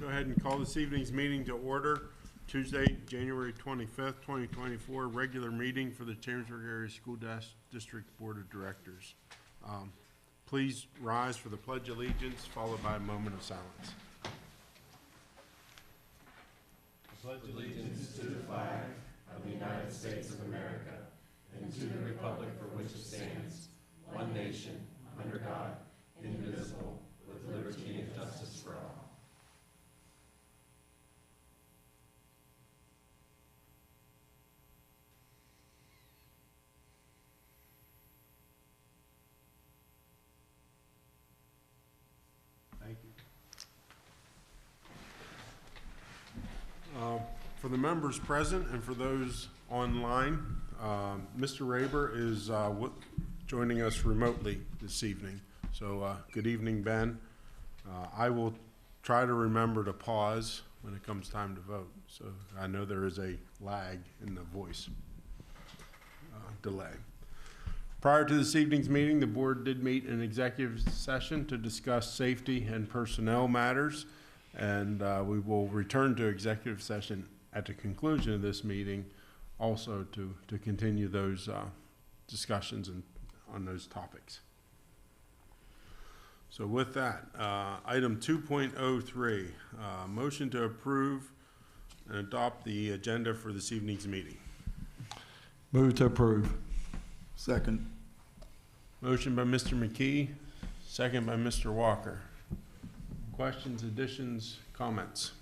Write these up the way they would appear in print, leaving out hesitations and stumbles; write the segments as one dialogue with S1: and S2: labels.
S1: Go ahead and call this evening's meeting to order. Tuesday, January 25th, 2024, regular meeting for the Chambersburg Area School District Board of Directors. Please rise for the Pledge of Allegiance, followed by a moment of silence.
S2: I pledge allegiance to the flag of the United States of America and to the republic for which it stands, one nation, under God, indivisible, with liberty and justice for all.
S1: Thank you. For the members present and for those online, Mr. Raber is joining us remotely this evening. So good evening, Ben. I will try to remember to pause when it comes time to vote. So I know there is a lag in the voice delay. Prior to this evening's meeting, the board did meet in executive session to discuss safety and personnel matters, and we will return to executive session at the conclusion of this meeting also to continue those discussions on those topics. So with that, item 2.03, motion to approve and adopt the agenda for this evening's meeting.
S3: Move to approve. Second.
S1: Motion by Mr. McKee, second by Mr. Walker. Questions, additions, comments?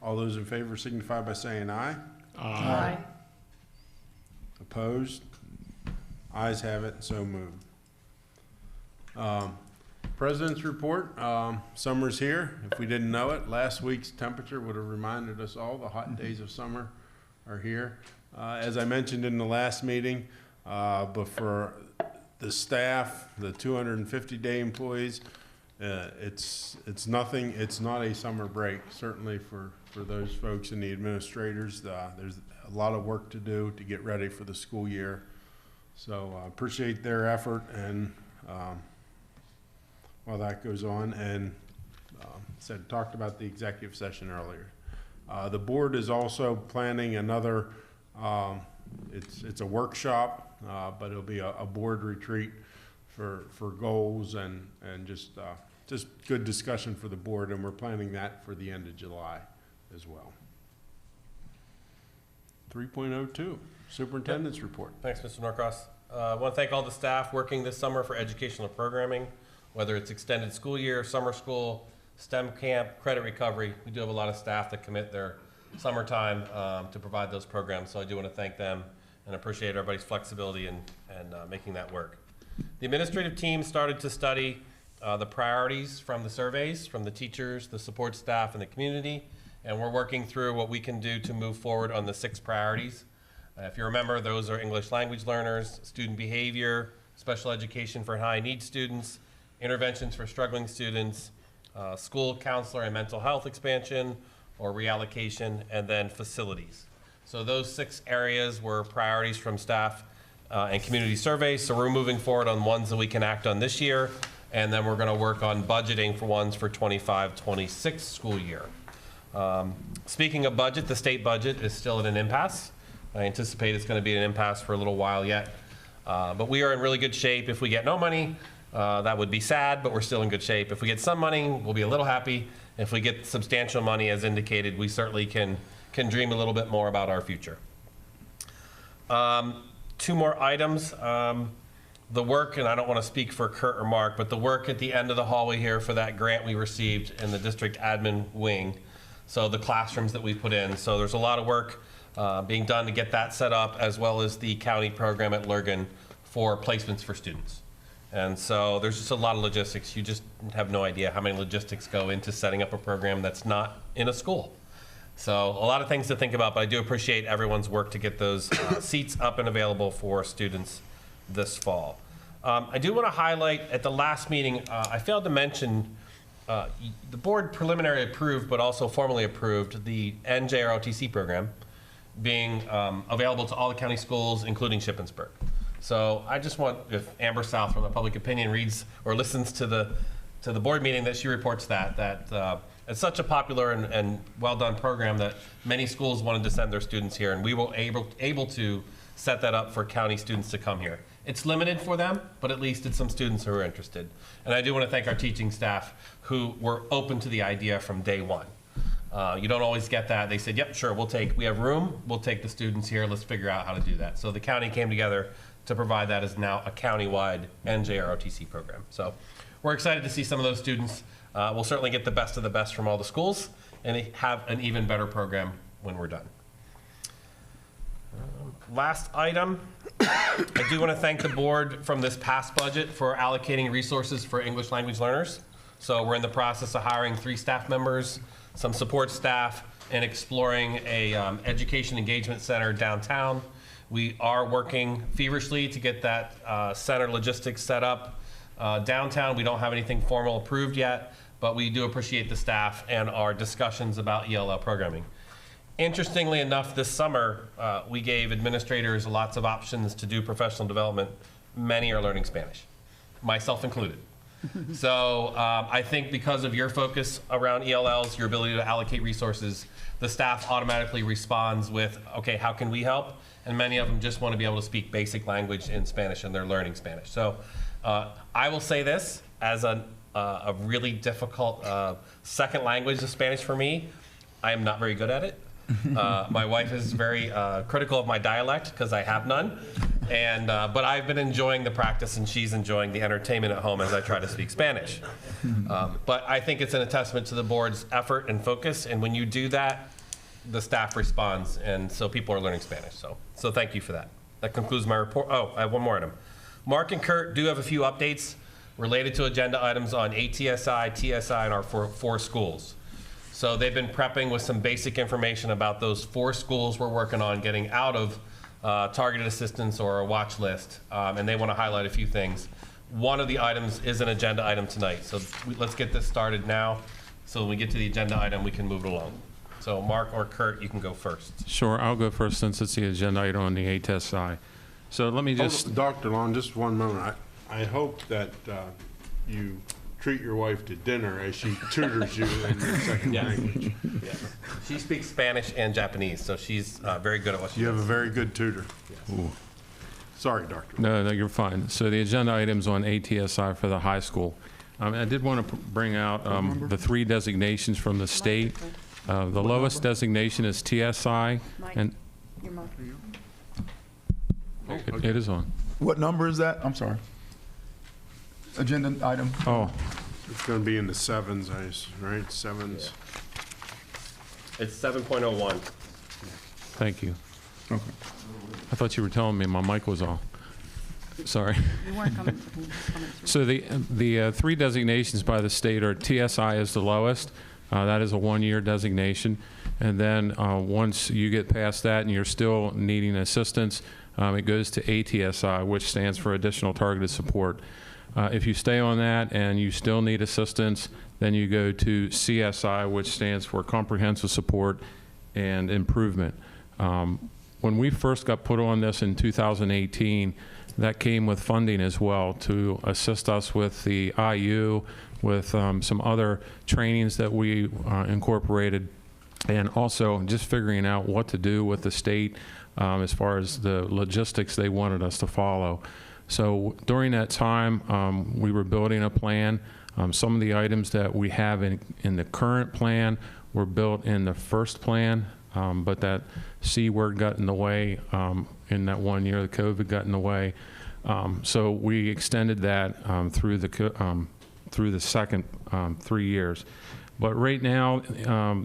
S1: All those in favor signify by saying aye.
S3: Aye.
S1: Opposed? Ayes have it, so moved. President's report, summer's here. If we didn't know it, last week's temperature would have reminded us all the hot days of summer are here. As I mentioned in the last meeting, but for the staff, the 250-day employees, it's nothing. It's not a summer break. Certainly for those folks and the administrators, there's a lot of work to do to get ready for the school year. So I appreciate their effort and while that goes on, and talked about the executive session earlier. The board is also planning another. It's a workshop, but it'll be a board retreat for goals and just good discussion for the board, and we're planning that for the end of July as well. 3.02, Superintendent's report.
S4: Thanks, Mr. Norcross. I want to thank all the staff working this summer for educational programming, whether it's extended school year, summer school, STEM camp, credit recovery. We do have a lot of staff that commit their summertime to provide those programs, so I do want to thank them and appreciate everybody's flexibility and making that work. The administrative team started to study the priorities from the surveys, from the teachers, the support staff, and the community, and we're working through what we can do to move forward on the 6 priorities. If you remember, those are English language learners, student behavior, special education for high need students, interventions for struggling students, school counselor and mental health expansion or reallocation, and then facilities. So those 6 areas were priorities from staff and community surveys. So we're moving forward on ones that we can act on this year, and then we're going to work on budgeting for ones for 25-26 school year. Speaking of budget, the state budget is still at an impasse. I anticipate it's going to be an impasse for a little while yet. But we are in really good shape. If we get no money, that would be sad, but we're still in good shape. If we get some money, we'll be a little happy. If we get substantial money, as indicated, we certainly can dream a little bit more about our future. 2 more items. The work, and I don't want to speak for Kurt or Mark, but the work at the end of the hallway here for that grant we received in the district admin wing. So the classrooms that we put in. So there's a lot of work being done to get that set up, as well as the county program at Lurgan for placements for students. And so there's just a lot of logistics. You just have no idea how many logistics go into setting up a program that's not in a school. So a lot of things to think about, but I do appreciate everyone's work to get those seats up and available for students this fall. I do want to highlight at the last meeting, I failed to mention the board preliminary approved, but also formally approved the NJROTC program being available to all the county schools, including Shippensburg. So I just want, if Amber South from the Public Opinion reads or listens to to the board meeting that she reports that it's such a popular and well-done program that many schools wanted to send their students here, and we were able to set that up for county students to come here. It's limited for them, but at least it's some students who are interested. And I do want to thank our teaching staff who were open to the idea from day one. You don't always get that. They said, yep, sure, we have room, we'll take the students here, let's figure out how to do that. So the county came together to provide that as now a countywide NJROTC program. So we're excited to see some of those students. We'll certainly get the best of the best from all the schools and have an even better program when we're done. Last item, I do want to thank the board from this past budget for allocating resources for English language learners. So we're in the process of hiring 3 staff members, some support staff, and exploring a education engagement center downtown. We are working feverishly to get that center logistics set up. Downtown, we don't have anything formal approved yet, but we do appreciate the staff and our discussions about ELL programming. Interestingly enough, this summer, we gave administrators lots of options to do professional development. Many are learning Spanish, myself included. So I think because of your focus around ELLs, your ability to allocate resources, the staff automatically responds with, okay, how can we help? And many of them just want to be able to speak basic language in Spanish, and they're learning Spanish. So I will say this, as a really difficult second language of Spanish for me, I am not very good at it. My wife is very critical of my dialect because I have none, but I've been enjoying the practice, and she's enjoying the entertainment at home as I try to speak Spanish. But I think it's an testament to the board's effort and focus, and when you do that, the staff responds, and so people are learning Spanish. So thank you for that. That concludes my report. Oh, I have one more item. Mark and Kurt do have a few updates related to agenda items on ATSI, TSI, and our four schools. So they've been prepping with some basic information about those 4 schools we're working on getting out of targeted assistance or a watch list, and they want to highlight a few things. One of the items is an agenda item tonight, so let's get this started now, so when we get to the agenda item, we can move it along. So Mark or Kurt, you can go first.
S5: Sure, I'll go first since it's the agenda item on the ATSI. So let me just...
S1: Dr. Long, just one moment. I hope that you treat your wife to dinner as she tutors you in your second language.
S4: Yeah. She speaks Spanish and Japanese, so she's very good at what she
S1: You
S4: does.
S1: have a very good tutor.
S5: Ooh.
S1: Sorry, Dr.
S5: No, you're fine. So the agenda items on ATSI for the high school. I did want to bring out the 3 designations from the state. The lowest designation is TSI, and it is on.
S3: What number is that? I'm sorry. Agenda item.
S5: Oh,
S1: It's going to be in the 7s, right? 7s.
S4: It's 7.01.
S5: thank you.
S3: Okay.
S5: I thought you were telling me my mic was off. Sorry.
S6: You weren't coming through.
S5: So the 3 designations by the state are TSI is the lowest. That is a 1-year designation. And then once you get past that and you're still needing assistance, it goes to ATSI, which stands for Additional Targeted Support. If you stay on that and you still need assistance, then you go to CSI, which stands for Comprehensive Support and Improvement. When we first got put on this in 2018, that came with funding as well to assist us with the IU, with some other trainings that we incorporated, and also just figuring out what to do with the state as far as the logistics they wanted us to follow. So during that time, we were building a plan. Some of the items that we have in the current plan were built in the first plan, but that C word got in the way in that 1 year. The COVID got in the way. So we extended that through the second 3 years. But right now,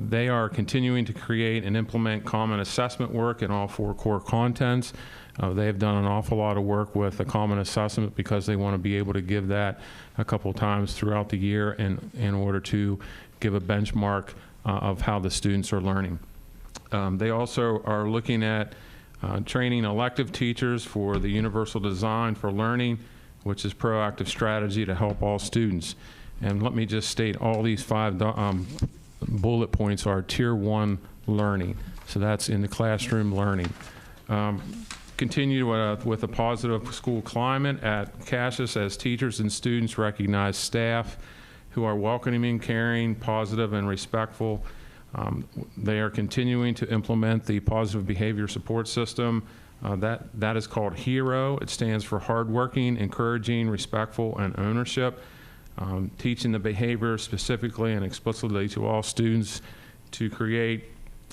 S5: they are continuing to create and implement common assessment work in all 4 core contents. They have done an awful lot of work with the common assessment because they want to be able to give that a couple times throughout the year in order to give a benchmark of how the students are learning. They also are looking at training elective teachers for the Universal Design for Learning, which is proactive strategy to help all students. And let me just state all these 5 bullet points are Tier 1 learning. So that's in the classroom learning. Continue with a positive school climate at Cassius as teachers and students recognize staff who are welcoming, caring, positive, and respectful. They are continuing to implement the positive behavior support system. That is called HERO. It stands for hardworking, encouraging, respectful, and ownership. Teaching the behavior specifically and explicitly to all students to create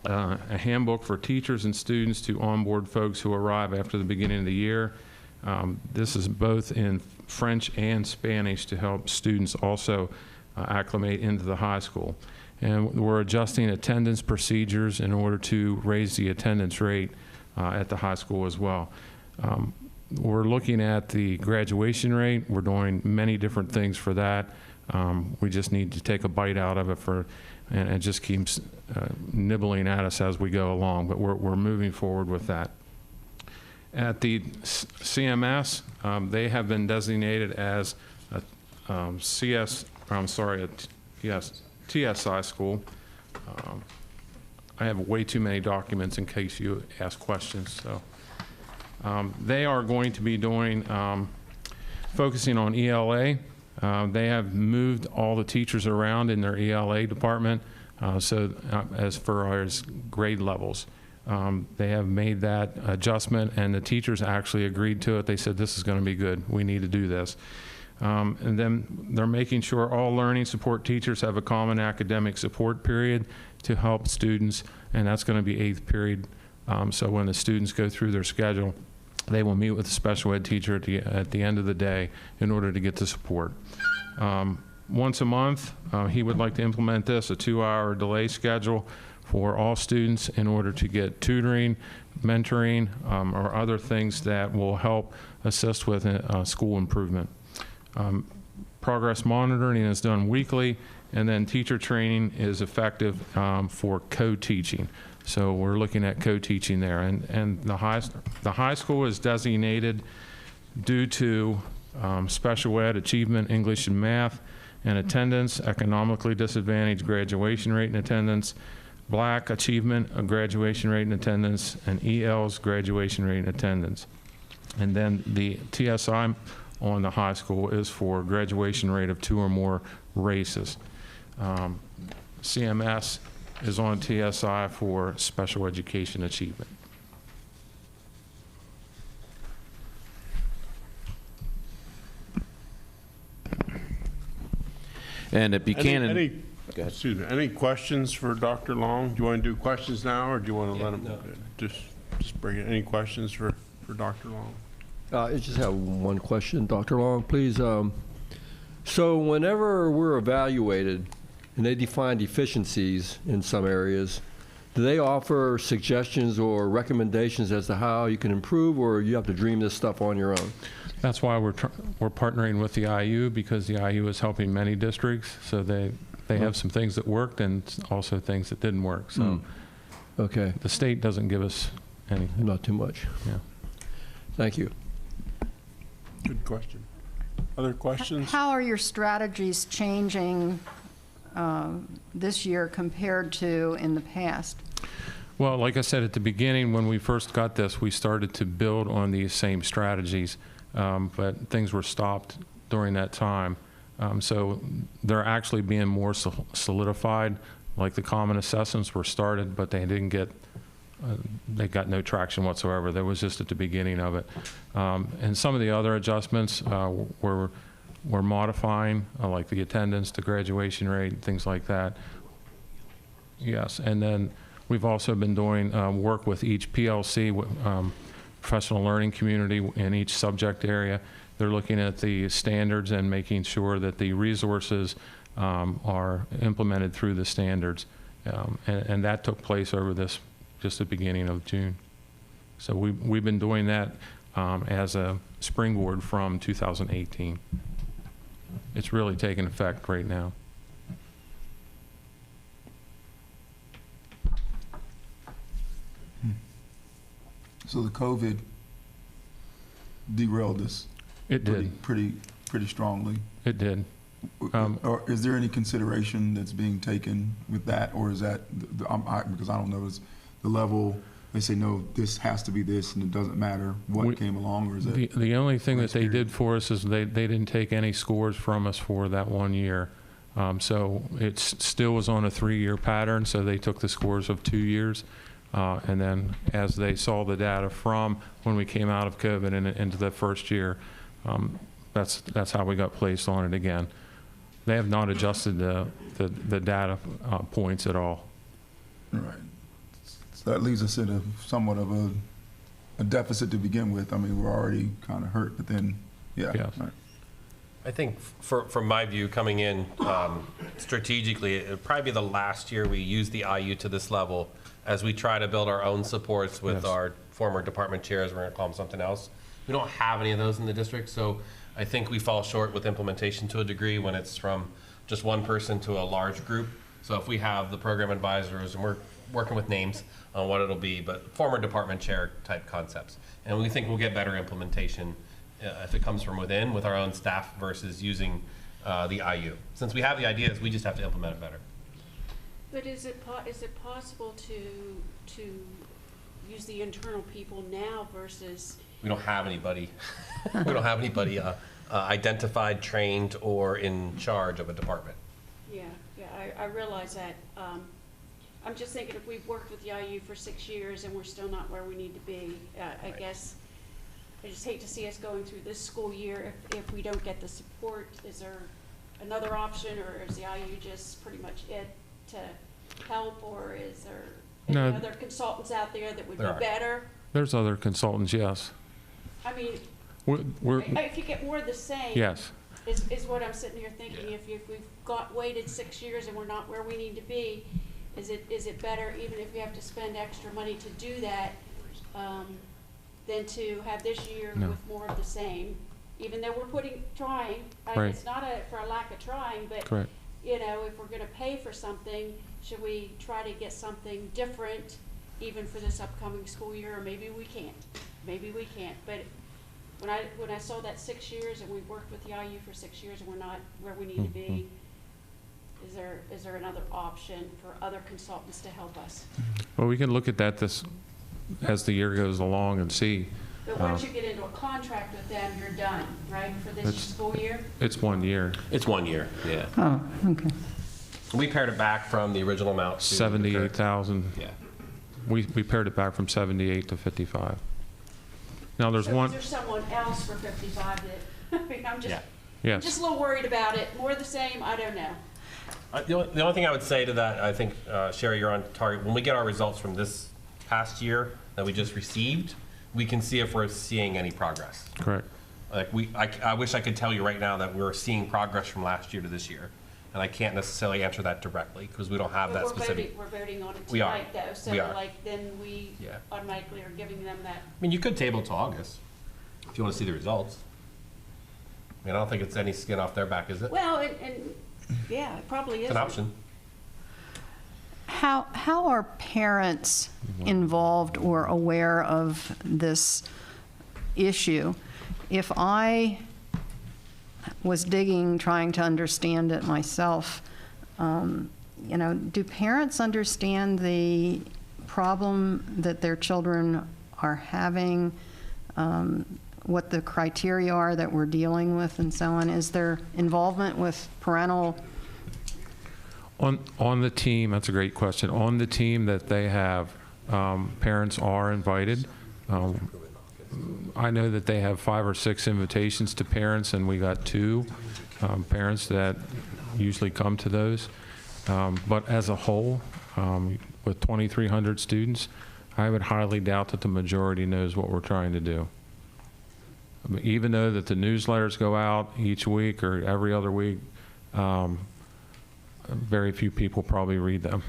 S5: a handbook for teachers and students to onboard folks who arrive after the beginning of the year. This is both in French and Spanish to help students also acclimate into the high school. And we're adjusting attendance procedures in order to raise the attendance rate at the high school as well. We're looking at the graduation rate. We're doing many different things for that. We just need to take a bite out of it and it just keeps nibbling at us as we go along, but we're moving forward with that. At the CMS, they have been designated as a TSI school. I have way too many documents in case you ask questions. So they are going to be doing, focusing on ELA. They have moved all the teachers around in their ELA department, as far as grade levels. They have made that adjustment, and the teachers actually agreed to it. They said, this is going to be good. We need to do this. And then they're making sure all learning support teachers have a common academic support period to help students, and that's going to be 8th period. So when the students go through their schedule, they will meet with a special ed teacher at the end of the day in order to get the support. Once a month, he would like to implement this, a 2-hour delay schedule for all students in order to get tutoring, mentoring, or other things that will help assist with school improvement. Progress monitoring is done weekly, and then teacher training is effective for co-teaching. So we're looking at co-teaching there. And the high school is designated due to special ed, achievement, English and math, and attendance, economically disadvantaged graduation rate and attendance, Black achievement, a graduation rate and attendance, and EL's graduation rate and attendance. And then the TSI on the high school is for graduation rate of 2 or more races. CMS is on TSI for special education achievement.
S2: And at Buchanan, Go ahead.
S1: Excuse me, any questions for Dr. Long? Do you want to do questions now, or do you want to let him, just bring it, any questions for Dr. Long?
S7: I just have one question, Dr. Long, please. So whenever we're evaluated and they define deficiencies in some areas, do they offer suggestions or recommendations as to how you can improve, or you have to dream this stuff on your own?
S5: That's why we're partnering with the IU, because the IU is helping many districts, so they have some things that worked and also things that didn't work. So
S7: Okay,
S5: the state doesn't give us anything.
S7: not too much.
S5: Yeah.
S7: Thank you.
S1: Good question. Other questions?
S6: How are your strategies changing this year compared to in the past?
S5: Well, like I said at the beginning, when we first got this, we started to build on these same strategies, but things were stopped during that time. So they're actually being more solidified. Like the common assessments were started, but they didn't get, they got no traction whatsoever. That was just at the beginning of it. And some of the other adjustments we're modifying, like the attendance, the graduation rate, things like that. Yes, and then we've also been doing work with each PLC, professional learning community in each subject area. They're looking at the standards and making sure that the resources are implemented through the standards. And that took place over this, just the beginning of June. So we've been doing that as a springboard from 2018. It's really taking effect right now.
S3: So the COVID derailed this
S5: It did.
S3: pretty strongly.
S5: It did.
S3: Or is there any consideration that's being taken with that, or is that because I don't know, is the level they say no, this has to be this, and it doesn't matter what came along, or is it?
S5: The only thing that they did for us is they didn't take any scores from us for that 1 year. So it still was on a 3-year pattern, so they took the scores of 2 years. And then as they saw the data from when we came out of COVID and into the first year, that's how we got placed on it again. They have not adjusted the data points at all.
S3: Right. So that leaves us in a somewhat of a deficit to begin with. I mean, we're already kind of hurt, but then, yeah.
S5: Yes.
S3: Right.
S4: I think from my view, coming in strategically, it would probably be the last year we use the IU to this level as we try to build our own supports with
S5: Yes.
S4: our former department chairs. We're going to call them something else. We don't have any of those in the district, so I think we fall short with implementation to a degree when it's from just one person to a large group. So if we have the program advisors, and we're working with names on what it'll be, but former department chair type concepts. And we think we'll get better implementation if it comes from within with our own staff versus using the IU. Since we have the ideas, we just have to implement it better.
S8: But is it possible to use the internal people now versus?
S4: We don't have anybody. We don't have anybody identified, trained, or in charge of a department.
S8: Yeah, I realize that. I'm just thinking if we've worked with the IU for 6 years and we're still not where we need to be, I guess I just hate to see us going through this school year if we don't get the support. Is there another option, or is the IU just pretty much it to help, or is there
S5: No.
S8: any other consultants out there that would
S4: There
S8: be
S4: are.
S8: better?
S5: There's other consultants, yes.
S8: I mean,
S5: We're
S8: if you get more of the same.
S5: yes.
S8: Is what I'm sitting here thinking. If we've waited 6 years and we're not where we need to be, is it better, even if we have to spend extra money to do that, than to have this year
S5: No.
S8: with more of the same? Even though we're trying,
S5: Right.
S8: it's not for a lack of trying, but
S5: Correct.
S8: you know, if we're gonna pay for something, should we try to get something different even for this upcoming school year? Or maybe we can't. Maybe we can't. But when I saw that 6 years and we've worked with the IU for 6 years and we're not where we need to be, is there another option for other consultants to help us?
S5: Well, we can look at that as the year goes along and see.
S8: But once you get into a contract with them, you're done, right, for this
S5: That's-
S8: school year?
S5: It's 1 year,
S4: It's 1 year, yeah.
S6: Oh, okay.
S4: We pared it back from the original amount to the current.
S5: 78,000.
S4: Yeah.
S5: We pared it back from 78 to 55. Now, there's
S8: So
S5: one,
S8: is there someone else for 55 that, I mean, I'm
S4: Yeah.
S5: yes.
S8: just a little worried about it. More of the same, I don't know.
S4: The only thing I would say to that, I think, Sherry, you're on target. When we get our results from this past year that we just received, we can see if we're seeing any progress.
S5: Correct.
S4: Like I wish I could tell you right now that we're seeing progress from last year to this year. And I can't necessarily answer that directly because we don't have that specific.
S8: We're voting on it
S4: We are.
S8: tonight, though, so
S4: We are.
S8: like, then we
S4: Yeah.
S8: automatically are giving them that.
S4: I mean, you could table till August if you want to see the results. I mean, I don't think it's any skin off their back, is it?
S8: Well, and yeah, it probably is.
S4: It's an option.
S6: How are parents involved or aware of this issue? If I was digging, trying to understand it myself, you know, do parents understand the problem that their children are having, what the criteria are that we're dealing with and so on? Is there involvement with parental?
S5: On the team, that's a great question. On the team that they have, parents are invited. I know that they have 5 or 6 invitations to parents, and we got 2 parents that usually come to those. But as a whole, with 2,300 students, I would highly doubt that the majority knows what we're trying to do. I mean, even though that the newsletters go out each week or every other week, very few people probably read them.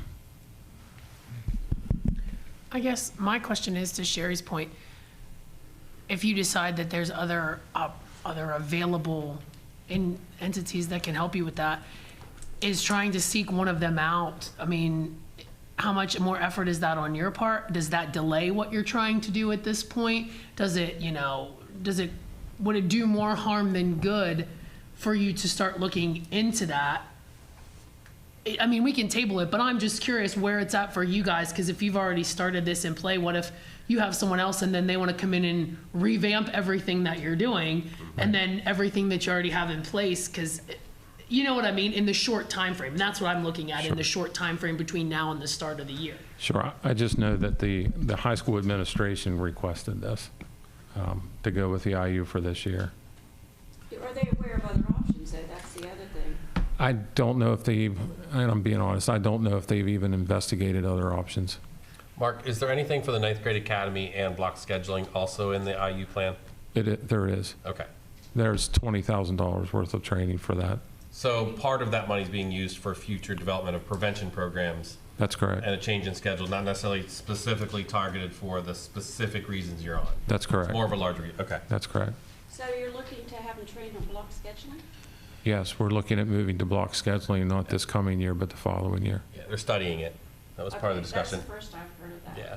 S9: I guess my question is, to Sherry's point, if you decide that there's other available entities that can help you with that, is trying to seek one of them out, I mean, how much more effort is that on your part? Does that delay what you're trying to do at this point? Does it, would it do more harm than good for you to start looking into that? I mean, we can table it, but I'm just curious where it's at for you guys, because if you've already started this in play, what if you have someone else and then they want to come in and revamp everything that you're doing and then everything that you already have in place? Because you know what I mean, in the short time frame. That's what I'm looking at, in the short time frame between now and the start of the year.
S5: Sure. I just know that the high school administration requested this to go with the IU for this year.
S8: Are they aware of other options, though? That's the other thing.
S5: I don't know if they've, and I'm being honest, I don't know if they've even investigated other options.
S4: Mark, is there anything for the ninth grade academy and block scheduling also in the IU plan?
S5: There is.
S4: Okay.
S5: There's $20,000 worth of training for that.
S4: So part of that money is being used for future development of prevention programs
S5: That's correct.
S4: and a change in schedule, not necessarily specifically targeted for the specific reasons you're on.
S5: That's correct.
S4: It's more of a larger, okay.
S5: That's correct.
S8: So you're looking to have them trained on block scheduling?
S5: Yes, we're looking at moving to block scheduling, not this coming year, but the following year.
S4: Yeah, they're studying it. That was part of the discussion.
S8: That's the first I've heard of that.
S4: Yeah.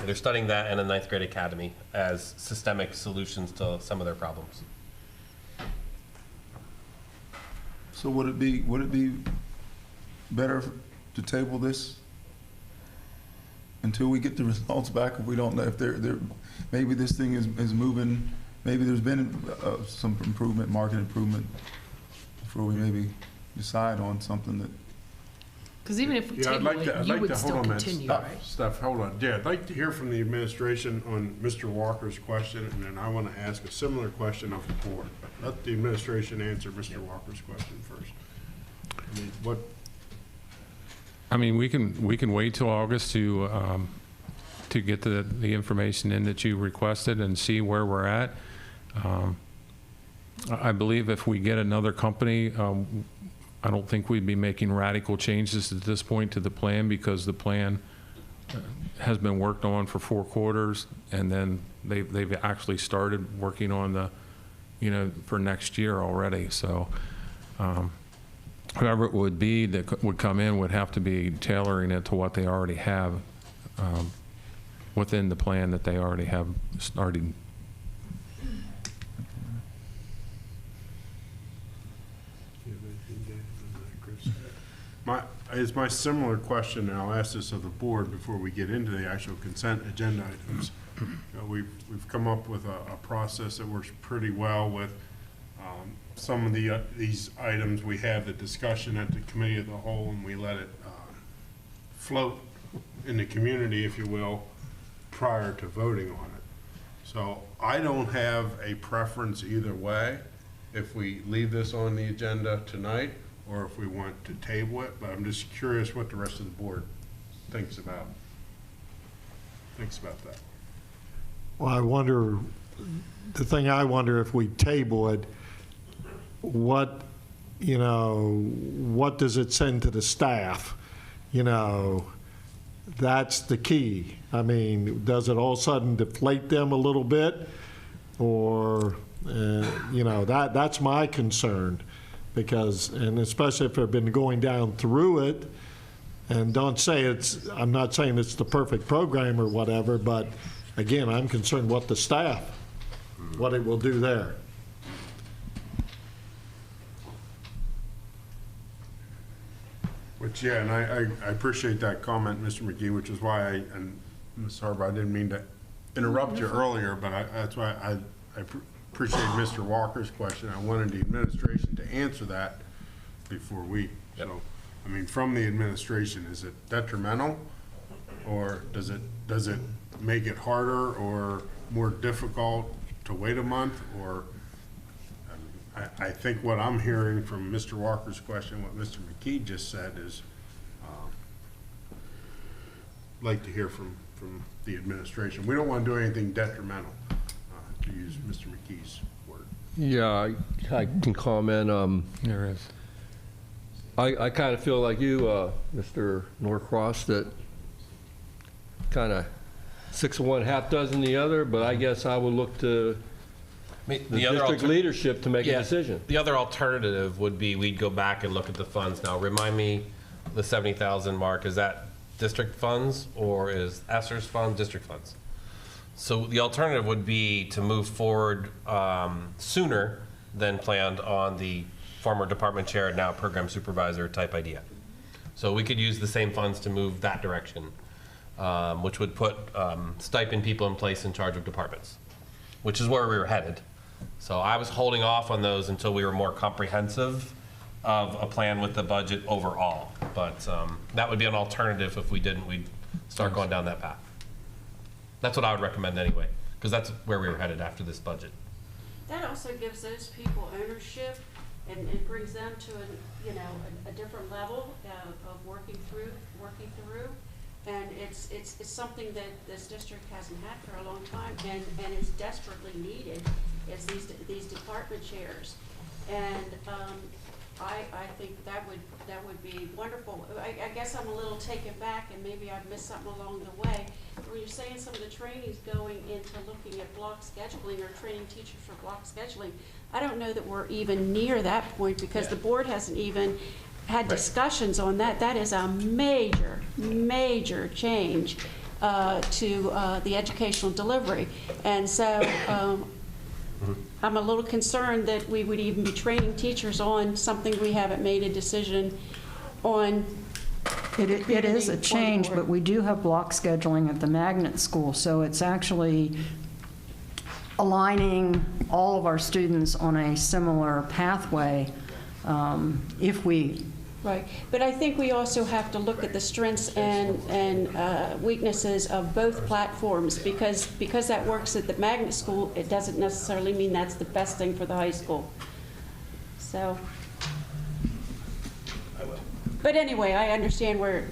S4: They're studying that and a ninth grade academy as systemic solutions to some of their problems.
S3: So would it be better to table this until we get the results back? If we don't know if maybe this thing is moving, maybe there's been some improvement, market improvement, before we maybe decide on something that.
S9: Because even if we
S1: Yeah, I'd
S9: table
S1: like to,
S9: it,
S1: I'd
S9: you
S1: like
S9: would
S1: to,
S9: still
S1: hold on a minute.
S9: continue,
S1: Steph,
S9: right?
S1: Steph, hold on. Yeah, I'd like to hear from the administration on Mr. Walker's question, and then I want to ask a similar question of the board. Let the administration answer Mr. Walker's question first. I mean, what,
S5: I mean, we can wait till August to get the information in that you requested and see where we're at. I believe if we get another company, I don't think we'd be making radical changes at this point to the plan, because the plan has been worked on for 4 quarters, and then they've actually started working on the, for next year already. So whoever it would be that would come in would have to be tailoring it to what they already have within the plan that they already have started.
S1: is my similar question, and I'll ask this of the board before we get into the actual consent agenda items. We've come up with a process that works pretty well with some of these items. We have the discussion at the committee of the whole, and we let it float in the community, if you will, prior to voting on it. So I don't have a preference either way, if we leave this on the agenda tonight or if we want to table it, but I'm just curious what the rest of the board thinks about that.
S10: Well, I wonder, the thing I wonder, if we table it, what does it send to the staff? That's the key. I mean, does it all of a sudden deflate them a little bit? Or, that's my concern. Because, and especially if they've been going down through it, and I'm not saying it's the perfect program or whatever, but again, I'm concerned what the staff, what it will do there.
S1: Which, yeah, and I appreciate that comment, Mr. McGee, which is why and Ms. Harbaugh, I didn't mean to interrupt you earlier, but that's why I appreciate Mr. Walker's question. I wanted the administration to answer that before we.
S4: Yep.
S1: So, I mean, from the administration, is it detrimental, or does it make it harder or more difficult to wait a month? Or I think what I'm hearing from Mr. Walker's question, what Mr. McKee just said, is like to hear from the administration. We don't want to do anything detrimental, to use Mr. McKee's word.
S7: Yeah, I can comment.
S5: There is.
S7: I kind of feel like you, Mr. Norcross, that kind of 6 of one, half dozen the other, but I guess I would look to the district leadership to make a decision.
S4: The other alternative would be we'd go back and look at the funds. Now, remind me, the 70,000 mark, is that district funds or is ESSER's funds district funds? So the alternative would be to move forward sooner than planned on the former department chair, now program supervisor type idea. So we could use the same funds to move that direction, which would put stipend people in place in charge of departments, which is where we were headed. So I was holding off on those until we were more comprehensive of a plan with the budget overall. But that would be an alternative. If we didn't, we'd start going down that path. That's what I would recommend anyway, because that's where we were headed after this budget.
S8: That also gives those people ownership and it brings them to a different level of working through. And it's something that this district hasn't had for a long time and is desperately needed, is these department chairs. And I think that would be wonderful. I guess I'm a little taken back, and maybe I've missed something along the way. When you're saying some of the trainings going into looking at block scheduling or training teachers for block scheduling, I don't know that we're even near that point, because the board hasn't even had discussions on that. That is a major, major change to the educational delivery. And so I'm a little concerned that we would even be training teachers on something we haven't made a decision on.
S6: It is a change, but we do have block scheduling at the magnet school, so it's actually aligning all of our students on a similar pathway if we...
S8: Right, but I think we also have to look at the strengths and weaknesses of both platforms, because that works at the magnet school, it doesn't necessarily mean that's the best thing for the high school. So, but anyway, I understand where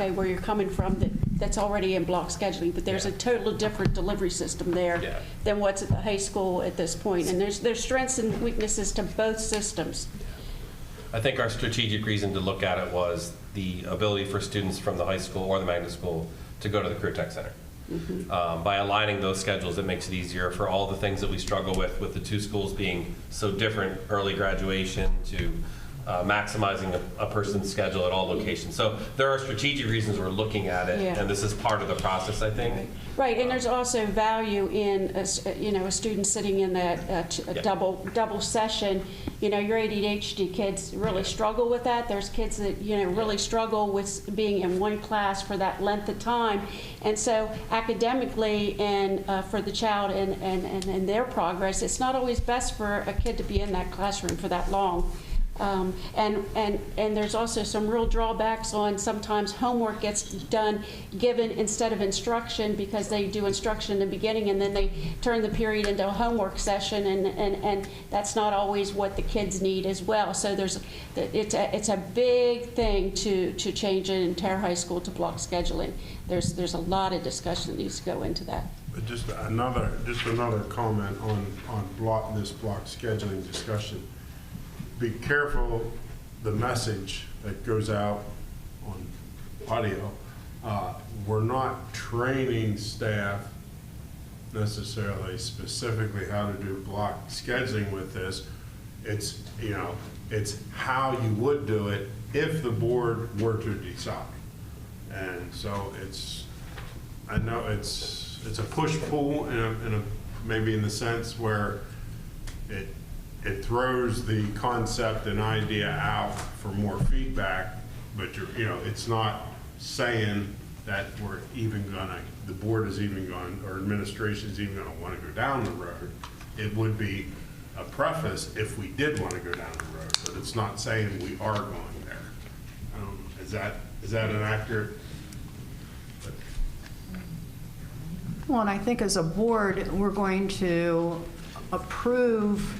S8: you're coming from. That's already in block scheduling, but there's a totally different delivery system there than what's at the high school at this point, and there's strengths and weaknesses to both systems.
S4: I think our strategic reason to look at it was the ability for students from the high school or the magnet school to go to the Career Tech Center. By aligning those schedules, it makes it easier for all the things that we struggle with the two schools being so different, early graduation to maximizing a person's schedule at all locations. So there are strategic reasons we're looking at it, and this is part of the process, I think.
S8: Right, and there's also value in a student sitting in that double session. Your ADHD kids really struggle with that. There's kids that really struggle with being in one class for that length of time, and so academically and for the child and their progress, it's not always best for a kid to be in that classroom for that long. And there's also some real drawbacks on sometimes homework gets given instead of instruction, because they do instruction in the beginning and then they turn the period into a homework session, and that's not always what the kids need as well. So it's a big thing to change an entire high school to block scheduling. There's a lot of discussion that needs to go into that.
S1: Just another comment on this block scheduling discussion. Be careful the message that goes out on audio. We're not training staff necessarily specifically how to do block scheduling with this. It's how you would do it if the board were to decide. And so I know it's a push-pull maybe in the sense where it throws the concept and idea out for more feedback, but it's not saying that the board is even going, or administration is even going to want to go down the road. It would be a preface if we did want to go down the road, but it's not saying we are going there. Is that an accurate?
S6: Well, and I think as a board, we're going to approve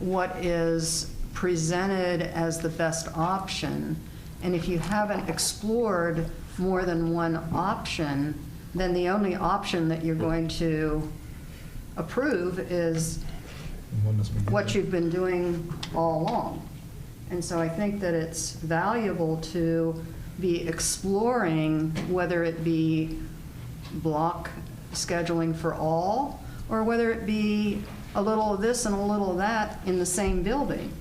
S6: what is presented as the best option. And if you haven't explored more than one option, then the only option that you're going to approve is what you've been doing all along. And so I think that it's valuable to be exploring whether it be block scheduling for all, or whether it be a little of this and a little of that in the same building.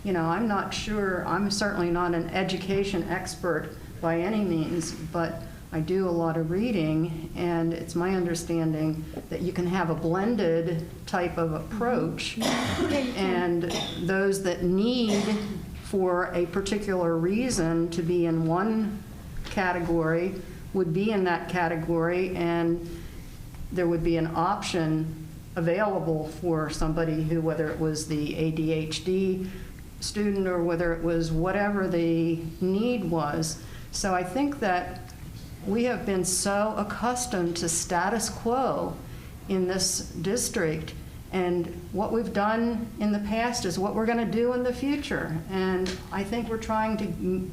S6: I'm not sure, I'm certainly not an education expert by any means, but I do a lot of reading, and it's my understanding that you can have a blended type of approach, and those that need for a particular reason to be in one category would be in that category, and there would be an option available for somebody who, whether it was the ADHD student or whether it was whatever the need was. So I think that we have been so accustomed to status quo in this district, and what we've done in the past is what we're going to do in the future. And I think we're trying to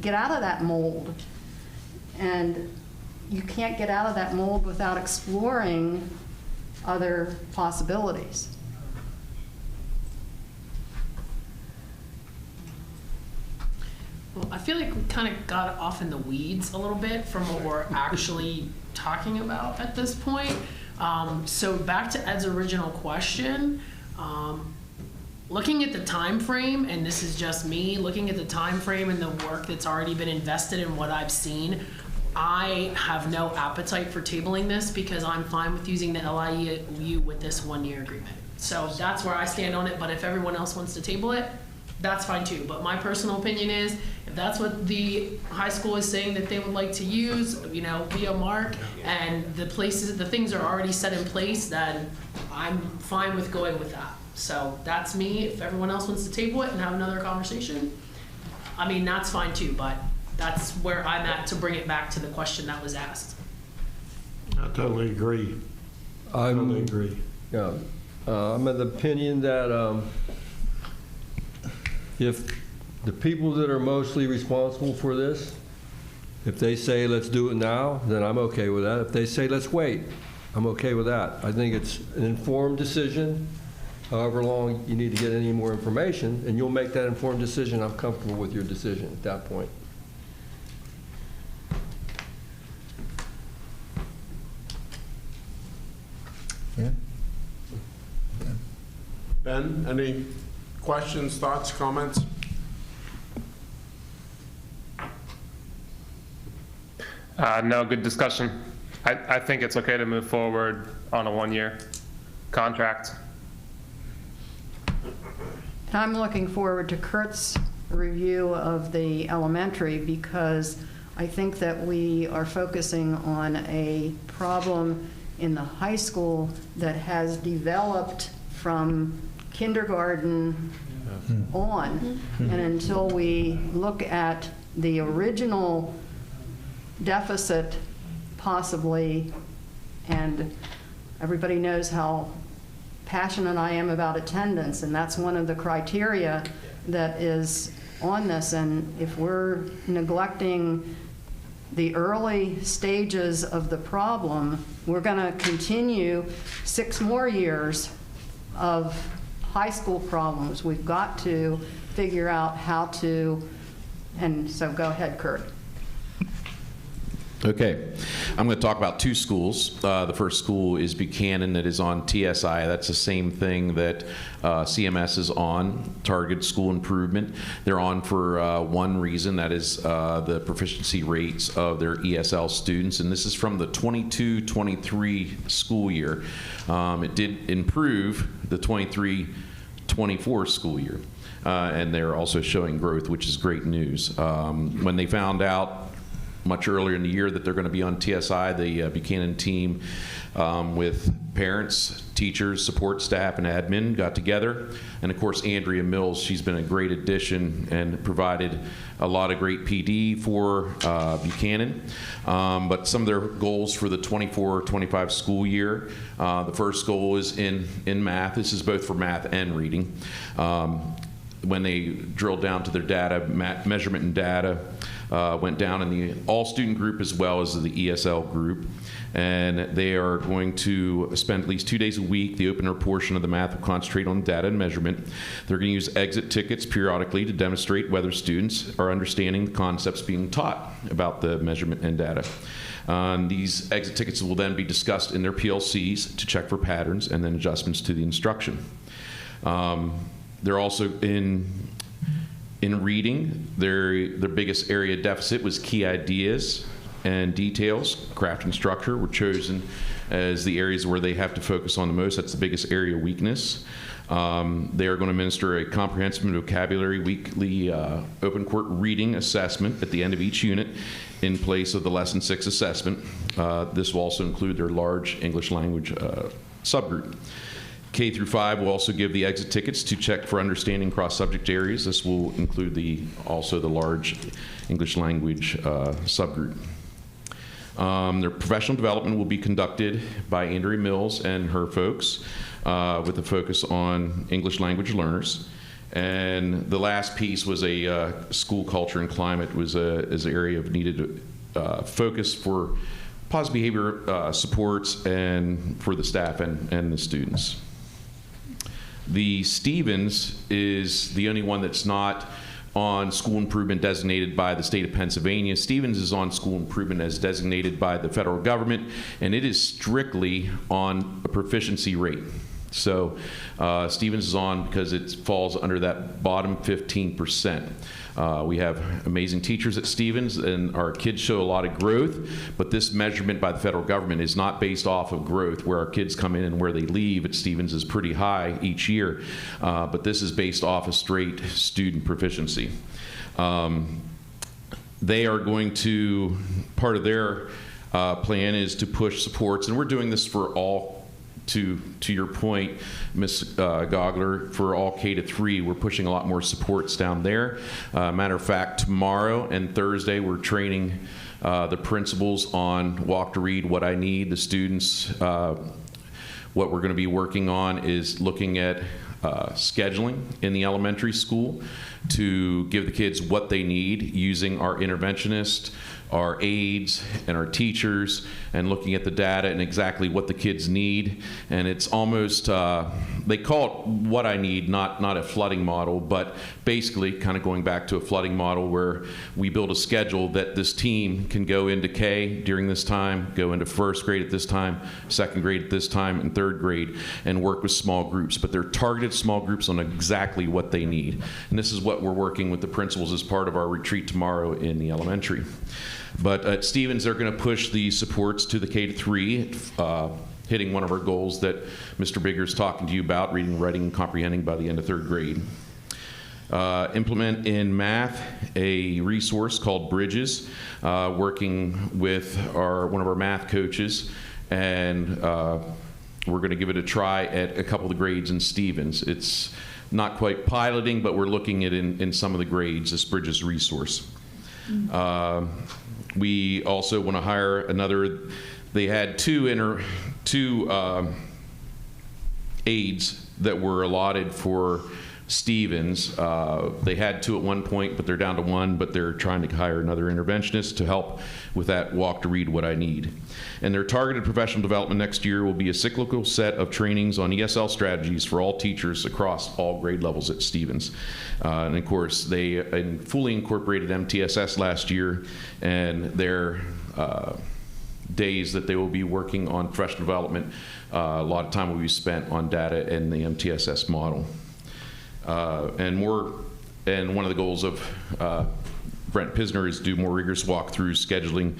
S6: get out of that mold. And you can't get out of that mold without exploring other possibilities.
S9: Well, I feel like we kind of got off in the weeds a little bit from what we're actually talking about at this point. So back to Ed's original question, looking at the time frame, and this is just me, looking at the time frame and the work that's already been invested in what I've seen, I have no appetite for tabling this because I'm fine with using the LIU with this one-year agreement. So that's where I stand on it, but if everyone else wants to table it, that's fine too. But my personal opinion is, if that's what the high school is saying that they would like to use, you know, via Mark, and the things are already set in place, then I'm fine with going with that. So that's me. If everyone else wants to table it and have another conversation, I mean, that's fine too, but that's where I'm at to bring it back to the question that was asked.
S10: I totally agree. Totally agree.
S7: Yeah, I'm of the opinion that if the people that are mostly responsible for this, if they say let's do it now, then I'm okay with that. If they say let's wait, I'm okay with that. I think it's an informed decision. However long you need to get any more information, and you'll make that informed decision. I'm comfortable with your decision at that point.
S3: Yeah.
S1: Ben, any questions, thoughts, comments?
S11: No, good discussion. I think it's okay to move forward on a one-year contract.
S6: I'm looking forward to Kurt's review of the elementary because I think that we are focusing on a problem in the high school that has developed from kindergarten on. And until we look at the original deficit possibly, and everybody knows how passionate I am about attendance, and that's one of the criteria that is on this. And if we're neglecting the early stages of the problem, we're going to continue 6 more years of high school problems. We've got to figure out how to, and so go ahead, Kurt.
S2: Okay, I'm going to talk about 2 schools. The first school is Buchanan, that is on TSI. That's the same thing that CMS is on, Target School Improvement. They're on for one reason, that is the proficiency rates of their ESL students, and this is from the 22-23 school year. It did improve the 23-24 school year, and they're also showing growth, which is great news. When they found out much earlier in the year that they're going to be on TSI, the Buchanan team with parents, teachers, support staff, and admin got together. And of course, Andrea Mills, she's been a great addition and provided a lot of great PD for Buchanan. But some of their goals for the 24-25 school year, the first goal is in math. This is both for math and reading. When they drilled down to their data, measurement and data went down in the all-student group as well as the ESL group. And they are going to spend at least 2 days a week. The opener portion of the math will concentrate on data and measurement. They're going to use exit tickets periodically to demonstrate whether students are understanding the concepts being taught about the measurement and data. These exit tickets will then be discussed in their PLCs to check for patterns and then adjustments to the instruction. They're also in reading, their biggest area deficit was key ideas and details. Craft and structure were chosen as the areas where they have to focus on the most. That's the biggest area of weakness. They are going to administer a comprehensive vocabulary weekly open court reading assessment at the end of each unit in place of the Lesson 6 assessment. This will also include their large English language
S12: subgroup. K through 5 will also give the exit tickets to check for understanding cross-subject areas. This will include also the large English language subgroup. Their professional development will be conducted by Andrea Mills and her folks with a focus on English language learners. And the last piece was a school culture and climate is an area of needed focus for positive behavior supports and for the staff and the students. The Stevens is the only one that's not on school improvement designated by the state of Pennsylvania. Stevens is on school improvement as designated by the federal government, and it is strictly on a proficiency rate. So Stevens is on because it falls under that bottom 15%. We have amazing teachers at Stevens, and our kids show a lot of growth, but this measurement by the federal government is not based off of growth, where our kids come in and where they leave at Stevens is pretty high each year, but this is based off of straight student proficiency. They are going to, part of their plan is to push supports, and we're doing this for all, to your point, Ms. Gogler, for all K-3, we're pushing a lot more supports down there. Matter of fact, tomorrow and Thursday, we're training the principals on Walk to Read, What I Need. The students, what we're going to be working on is looking at scheduling in the elementary school to give the kids what they need using our interventionist, our aides, and our teachers, and looking at the data and exactly what the kids need. And it's almost, they call it What I Need, not a flooding model, but basically kind of going back to a flooding model where we build a schedule that this team can go into K during this time, go into first grade at this time, second grade at this time, and third grade, and work with small groups. But they're targeted small groups on exactly what they need. And this is what we're working with the principals as part of our retreat tomorrow in the elementary. But at Stevens, they're going to push the supports to the K-3, hitting one of our goals that Mr. Bigger's talking to you about, reading, writing, and comprehending by the end of third grade. Implement in math a resource called Bridges, working with one of our math coaches, and we're going to give it a try at a couple of the grades in Stevens. It's not quite piloting, but we're looking at in some of the grades, this Bridges resource. We also want to hire another. They had two aides that were allotted for Stevens. They had 2 at one point, but they're down to 1, but they're trying to hire another interventionist to help with that Walk to Read, What I Need. And their targeted professional development next year will be a cyclical set of trainings on ESL strategies for all teachers across all grade levels at Stevens. And of course, they fully incorporated MTSS last year, and their days that they will be working on professional development, a lot of time will be spent on data and the MTSS model. And one of the goals of Brent Pisner is to do more rigorous walkthroughs, scheduling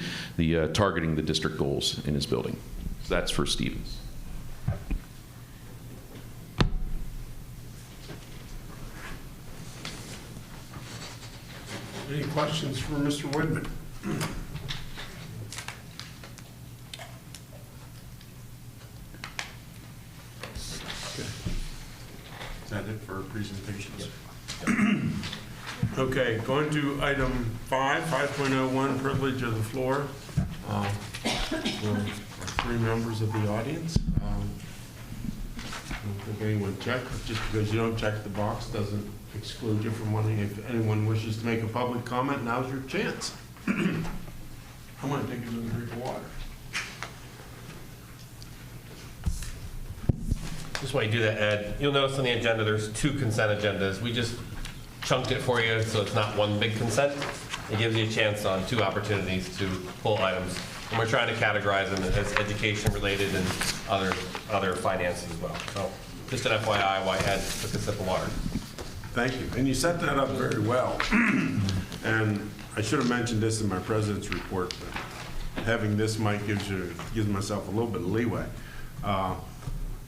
S12: targeting the district goals in his building. So that's for Stevens.
S1: Any questions for Mr. Widman? Is that it for presentations? Okay, going to item 5.01, privilege of the floor. For 3 members of the audience. I don't think anyone checked. Just because you don't check the box doesn't exclude you from wanting. If anyone wishes to make a public comment, now's your chance. I'm going to take a drink of water.
S4: Just while you do that, Ed, you'll notice on the agenda there's 2 consent agendas. We just chunked it for you so it's not one big consent. It gives you a chance on 2 opportunities to pull items. And we're trying to categorize them as education related and other finances as well. So just an FYI why Ed took a sip of water.
S1: Thank you. And you set that up very well. And I should have mentioned this in my president's report, but having this mic gives myself a little bit of leeway.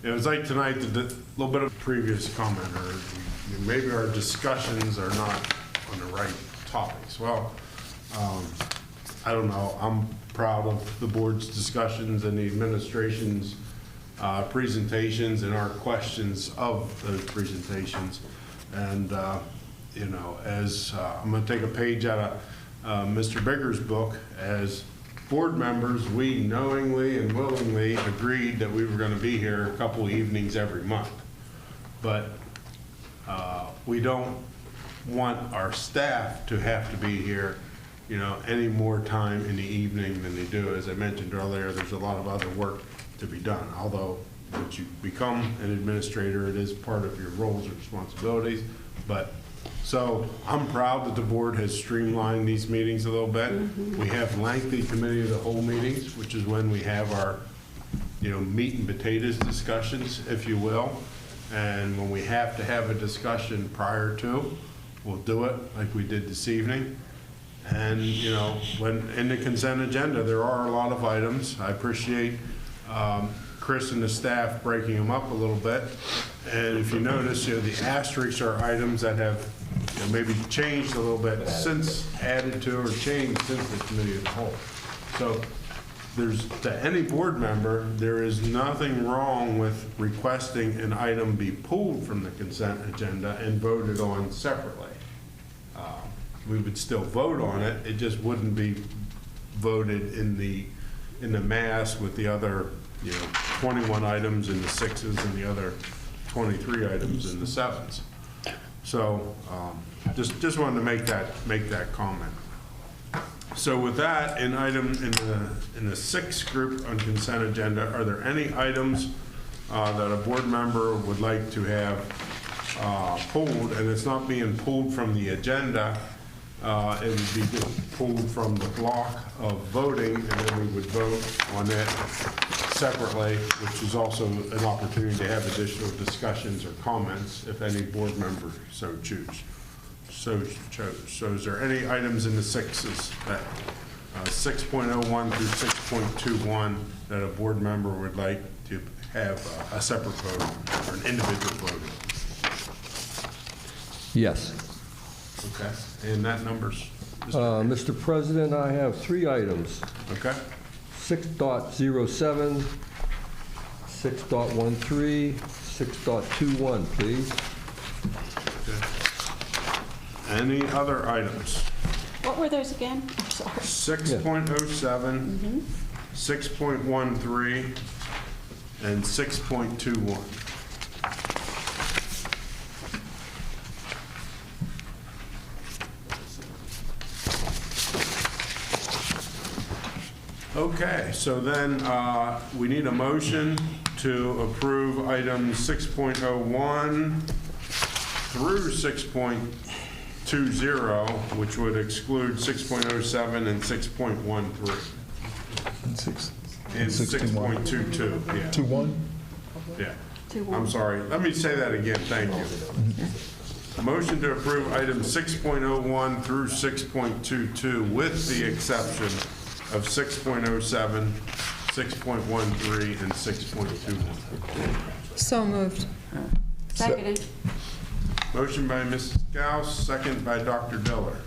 S1: It was like tonight, a little bit of previous comment, or maybe our discussions are not on the right topics. Well, I don't know. I'm proud of the board's discussions and the administration's presentations and our questions of those presentations. And, you know, as I'm going to take a page out of Mr. Bigger's book, as board members, we knowingly and willingly agreed that we were going to be here a couple evenings every month. But we don't want our staff to have to be here, you know, any more time in the evening than they do. As I mentioned earlier, there's a lot of other work to be done. Although, once you become an administrator, it is part of your roles and responsibilities. But, so I'm proud that the board has streamlined these meetings a little bit. We have lengthy committee of the whole meetings, which is when we have our, you know, meat and potatoes discussions, if you will. And when we have to have a discussion prior to, we'll do it like we did this evening. And, you know, when in the consent agenda, there are a lot of items. I appreciate Chris and the staff breaking them up a little bit. And if you notice, you know, the asterisks are items that have, you know, maybe changed a little bit since added to or changed since the committee of the whole. So there's, to any board member, there is nothing wrong with requesting an item be pulled from the consent agenda and voted on separately. We would still vote on it, it just wouldn't be voted in the mass with the other, you know, 21 items in the 6s and the other 23 items in the 7s. So just wanted to make that comment. So with that, in the 6th group on consent agenda, are there any items that a board member would like to have pulled? And it's not being pulled from the agenda. It would be just pulled from the block of voting, and then we would vote on it separately, which is also an opportunity to have additional discussions or comments if any board member so chose. So is there any items in the 6s that 6.01 through 6.21 that a board member would like to have a separate vote on, or an individual vote on?
S7: Yes.
S1: Okay, and that number's?
S7: Mr. President, I have 3 items.
S1: Okay.
S7: 6.07, 6.13, 6.21, please.
S1: Okay. Any other items?
S8: What were those again? I'm sorry.
S1: 6.07, 6.13, and 6.21. Okay, so then we need a motion to approve items 6.01 through 6.20, which would exclude 6.07 and 6.13. And 6.22, yeah.
S3: 2-1?
S1: Yeah. I'm sorry. Let me say that again. Thank you. Motion to approve items 6.01 through 6.22 with the exception of 6.07, 6.13, and 6.21.
S13: So moved.
S8: Seconded.
S1: Motion by Mrs. Gauss, second by Dr. Diller.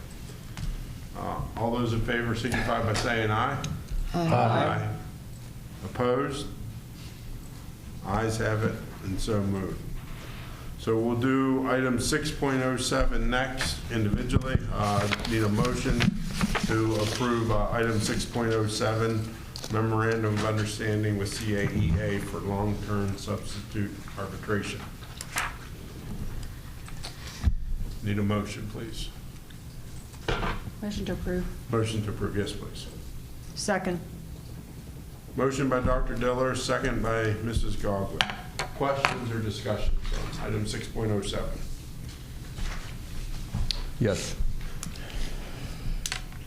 S1: All those in favor signify by saying aye. Aye. Opposed? Ayes have it, and so moved. So we'll do item 6.07 next individually. Need a motion to approve item 6.07, memorandum of understanding with CAEA for long-term substitute arbitration. Need a motion, please.
S8: Motion to approve.
S1: Motion to approve, yes, please.
S6: Second.
S1: Motion by Dr. Diller, second by Mrs. Gogler. Questions or discussions on item 6.07?
S7: Yes.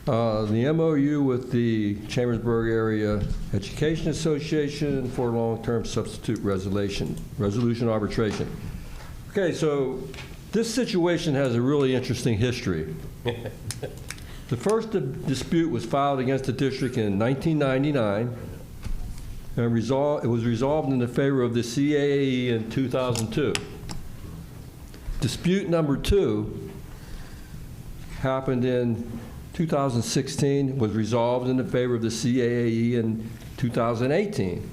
S7: The MOU with the Chambersburg Area Education Association for long-term substitute resolution arbitration. Okay, so this situation has a really interesting history. The first dispute was filed against the district in 1999, and it was resolved in the favor of the CAAE in 2002. Dispute number 2 happened in 2016, was resolved in the favor of the CAAE in 2018.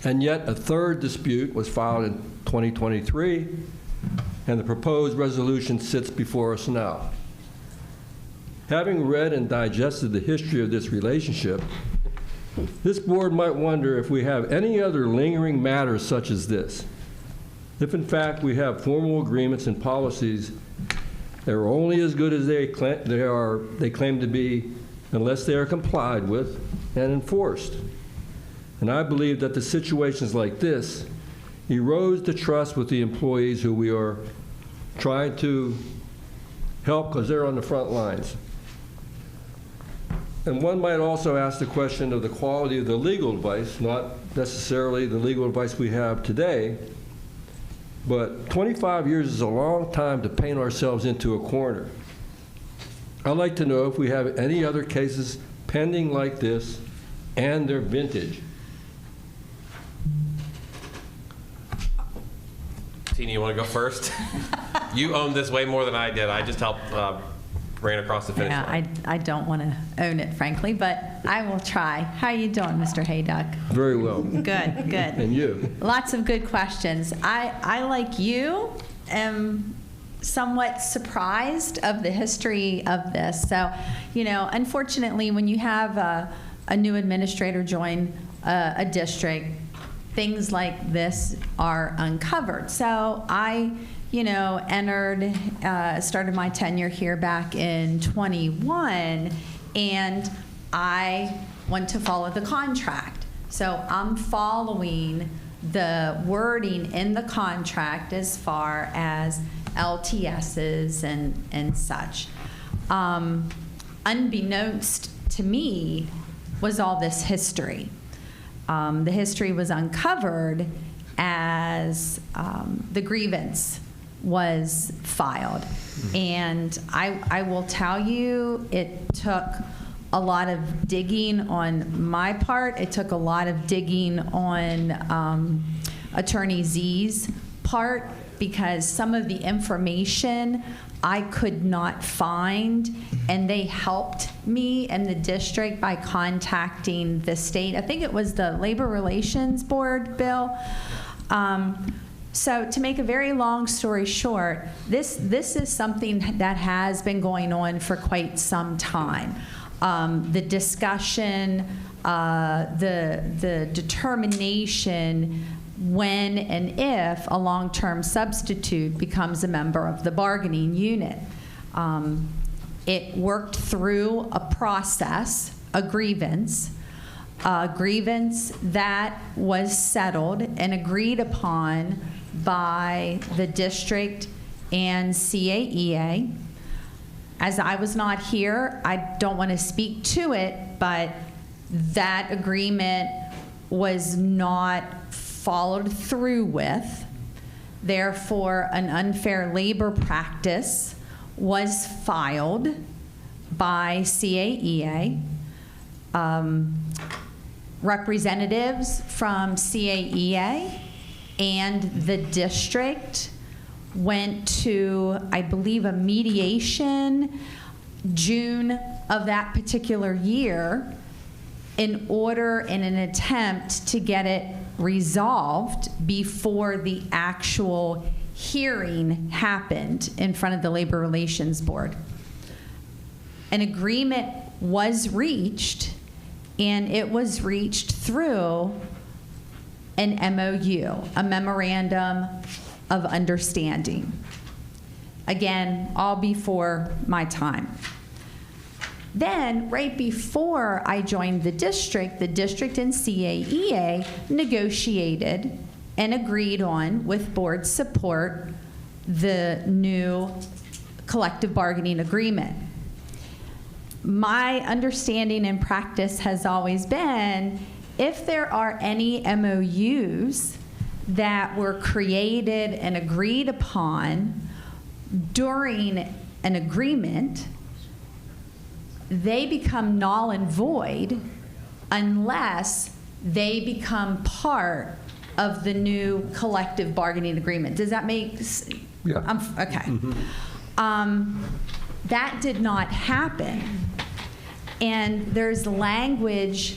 S7: And yet a third dispute was filed in 2023, and the proposed resolution sits before us now. Having read and digested the history of this relationship, this board might wonder if we have any other lingering matters such as this. If in fact we have formal agreements and policies that are only as good as they claim to be unless they are complied with and enforced. And I believe that the situations like this erodes the trust with the employees who we are trying to help because they're on the front lines. And one might also ask the question of the quality of the legal advice, not necessarily the legal advice we have today, but 25 years is a long time to paint ourselves into a corner. I'd like to know if we have any other cases pending like this and their vintage.
S4: Tina, you want to go first? You owned this way more than I did. I just helped bring it across the finish line.
S14: I don't want to own it, frankly, but I will try. How are you doing, Mr. Hayduck?
S7: Very well.
S14: Good, good.
S7: And you?
S14: Lots of good questions. I like you, am somewhat surprised of the history of this. So, you know, unfortunately, when you have a new administrator join a district, things like this are uncovered. So I, you know, started my tenure here back in 21, and I want to follow the contract. So I'm following the wording in the contract as far as LTSs and such. Unbeknownst to me was all this history. The history was uncovered as the grievance was filed. And I will tell you, it took a lot of digging on my part. It took a lot of digging on Attorney Z's part, because some of the information I could not find, and they helped me and the district by contacting the state. I think it was the Labor Relations Board, Bill. So to make a very long story short, this is something that has been going on for quite some time. The discussion, the determination when and if a long-term substitute becomes a member of the bargaining unit. It worked through a process, a grievance that was settled and agreed upon by the district and CAEA. As I was not here, I don't want to speak to it, but that agreement was not followed through with. Therefore, an unfair labor practice was filed by CAEA. Representatives from CAEA and the district went to, I believe, a mediation June of that particular year in an attempt to get it resolved before the actual hearing happened in front of the Labor Relations Board. An agreement was reached, and it was reached through an MOU, a Memorandum of Understanding. Again, all before my time. Then, right before I joined the district and CAEA negotiated and agreed on, with board support, the new collective bargaining agreement. My understanding and practice has always been, if there are any MOUs that were created and agreed upon during an agreement, they become null and void unless they become part of the new collective bargaining agreement. Does that make sense?
S7: Yeah.
S14: Okay. Mm-hmm. That did not happen. And there's language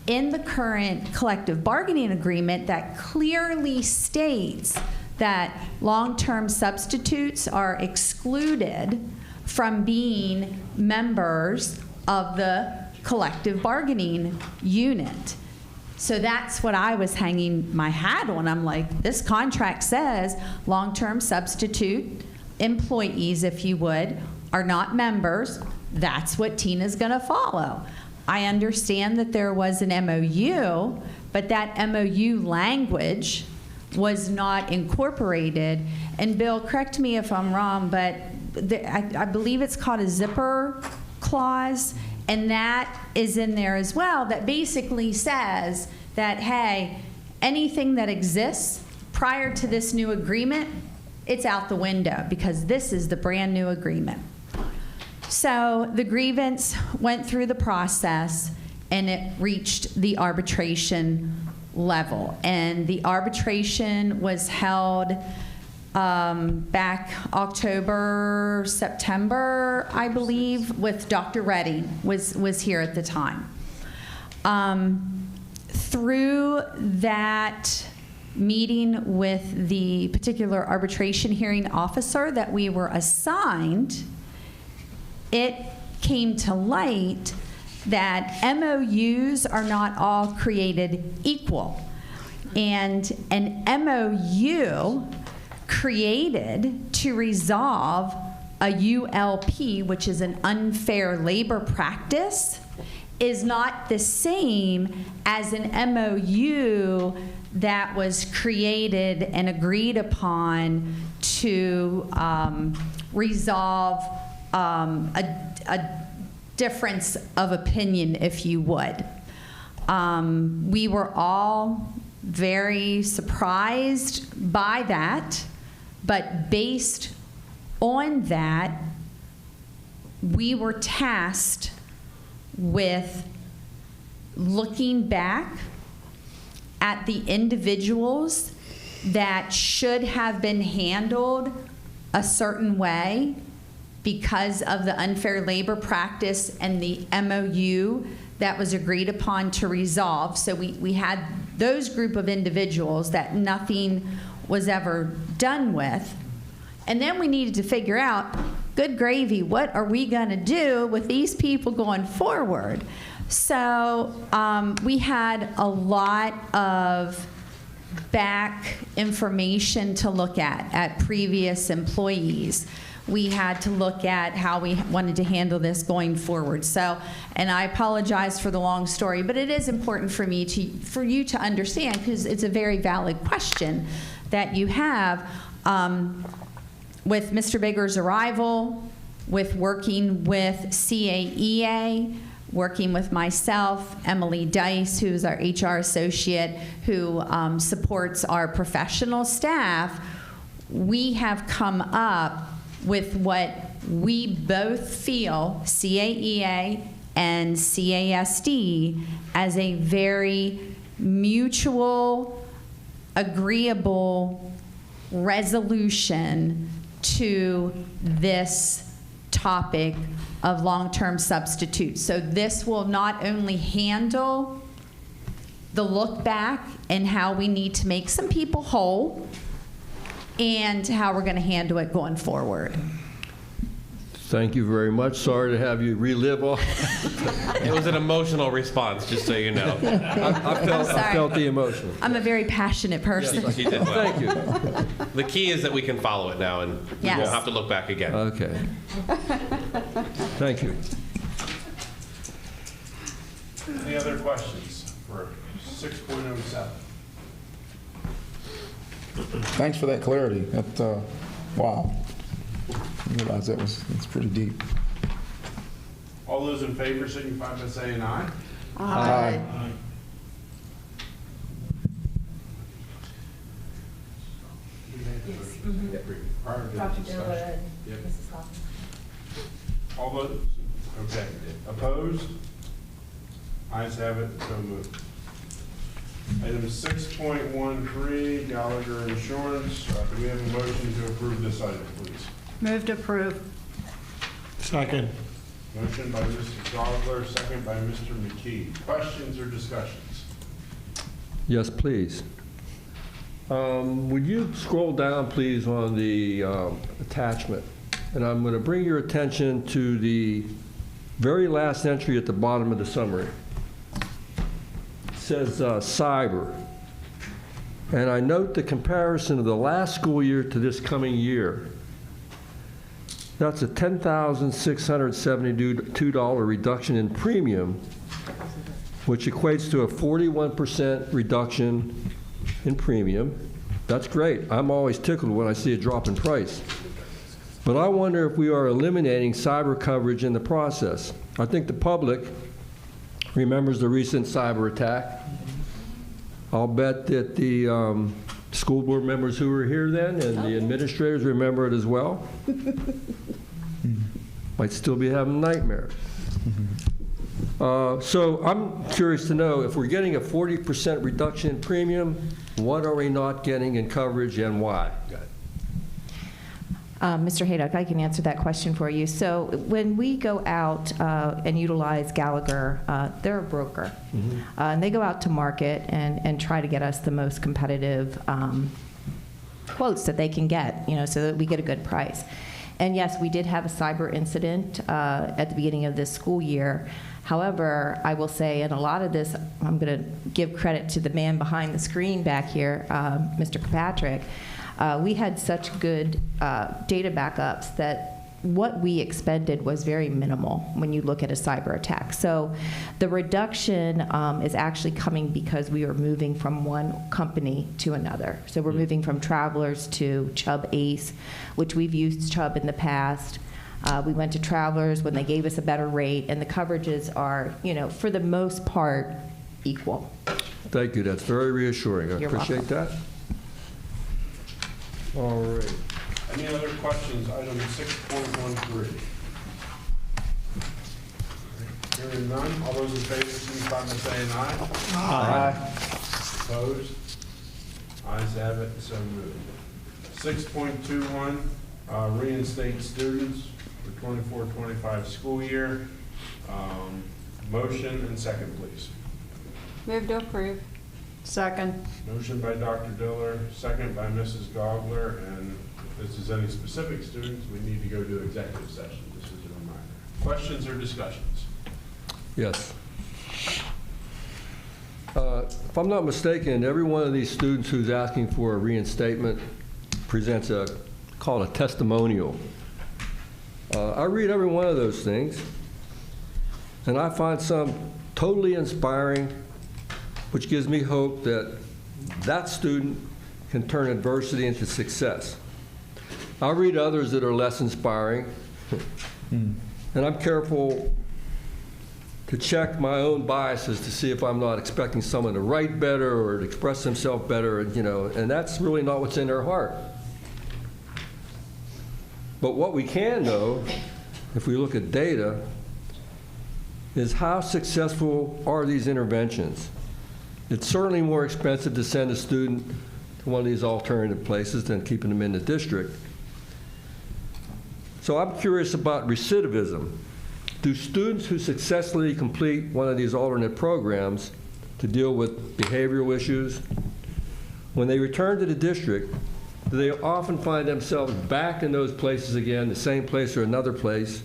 S14: in the current collective bargaining agreement that clearly states that long-term substitutes are excluded from being members of the collective bargaining unit. So that's what I was hanging my hat on. I'm like, this contract says long-term substitute employees, if you would, are not members. That's what Tina's going to follow. I understand that there was an MOU, but that MOU language was not incorporated. And Bill, correct me if I'm wrong, but I believe it's called a zipper clause, and that is in there as well, that basically says that, hey, anything that exists prior to this new agreement, it's out the window because this is the brand new agreement. So the grievance went through the process and it reached the arbitration level. And the arbitration was held back October, September, I believe, with Dr. Redding was here at the time. Through that meeting with the particular arbitration hearing officer that we were assigned, it came to light that MOUs are not all created equal. And an MOU created to resolve a ULP, which is an unfair labor practice, is not the same as an MOU that was created and agreed upon to resolve a difference of opinion, if you would. We were all very surprised by that, but based on that, we were tasked with looking back at the individuals that should have been handled a certain way because of the unfair labor practice and the MOU that was agreed upon to resolve. So we had those group of individuals that nothing was ever done with. And then we needed to figure out, good gravy, what are we going to do with these people going forward? So we had a lot of back information to look at previous employees. We had to look at how we wanted to handle this going forward. So, and I apologize for the long story, but it is important for me for you to understand, because it's a very valid question that you have. With Mr. Bigger's arrival, with working with CAEA, working with myself, Emily Dice, who's our HR associate, who supports our professional staff, we have come up with what we both feel, CAEA and CASD, as a very mutual, agreeable resolution to this topic of long-term substitutes. So this will not only handle the look back and how we need to make some people whole, and how we're going to handle it going forward.
S7: Thank you very much. Sorry to have you relive all.
S4: It was an emotional response, just so you know.
S7: I felt the emotion.
S14: I'm a very passionate person.
S4: Yes, you did well.
S7: Thank you.
S4: The key is that we can follow it now, and we
S14: Yes.
S4: won't have to look back again.
S7: Okay. Thank you.
S1: Any other questions for 6.07?
S3: Thanks for that clarity. That, wow. I realize it's pretty deep.
S1: All those in favor signify by saying aye.
S3: Aye.
S1: Prior to the discussion. Yep. All those, okay. Opposed? Ayes have it, so moved. Item 6.13, Gallagher Insurance. Do we have a motion to approve this item, please?
S6: Move to approve.
S10: Second.
S1: Motion by Mr. Gogler, second by Mr. McKee. Questions or discussions?
S7: Yes, please. Would you scroll down, please, on the attachment? And I'm going to bring your attention to the very last entry at the bottom of the summary. It says cyber. And I note the comparison of the last school year to this coming year. That's a $10,672 reduction in premium, which equates to a 41% reduction in premium. That's great. I'm always tickled when I see a drop in price. But I wonder if we are eliminating cyber coverage in the process. I think the public remembers the recent cyber attack. I'll bet that the school board members who were here then and the administrators remember it as well. Might still be having nightmares. So I'm curious to know, if we're getting a 40% reduction in premium, what are we not getting in coverage and why?
S15: Mr. Haydock, I can answer that question for you. So when we go out and utilize Gallagher, they're a broker. And they go out to market and try to get us the most competitive quotes that they can get, so that we get a good price. And yes, we did have a cyber incident at the beginning of this school year. However, I will say, and a lot of this, I'm going to give credit to the man behind the screen back here, Mr. Kirkpatrick. We had such good data backups that what we expended was very minimal when you look at a cyber attack. So the reduction is actually coming because we are moving from one company to another. So we're moving from Travelers to Chubb Ace, which we've used Chubb in the past. We went to Travelers when they gave us a better rate, and the coverages are, for the most part, equal.
S7: Thank you. That's very reassuring. I appreciate that. All right.
S1: Any other questions? Item 6.13. Hearing none, all those in favor, signify by saying aye.
S7: Aye.
S1: Opposed? Ayes have it, so moved. 6.21, reinstate students for 24-25 school year. Motion and second, please.
S8: Move to approve.
S6: Second.
S1: Motion by Dr. Diller, second by Mrs. Gogler, and if this is any specific students, we need to go to executive session, just as a reminder. Questions or discussions?
S7: Yes. If I'm not mistaken, every one of these students who's asking for a reinstatement presents called a testimonial. I read every one of those things, and I find some totally inspiring, which gives me hope that that student can turn adversity into success. I read others that are less inspiring, and I'm careful to check my own biases to see if I'm not expecting someone to write better or to express himself better, and that's really not what's in their heart. But what we can know, if we look at data, is how successful are these interventions? It's certainly more expensive to send a student to one of these alternative places than keeping them in the district. So I'm curious about recidivism. Do students who successfully complete one of these alternate programs to deal with behavioral issues, when they return to the district, do they often find themselves back in those places again, the same place or another place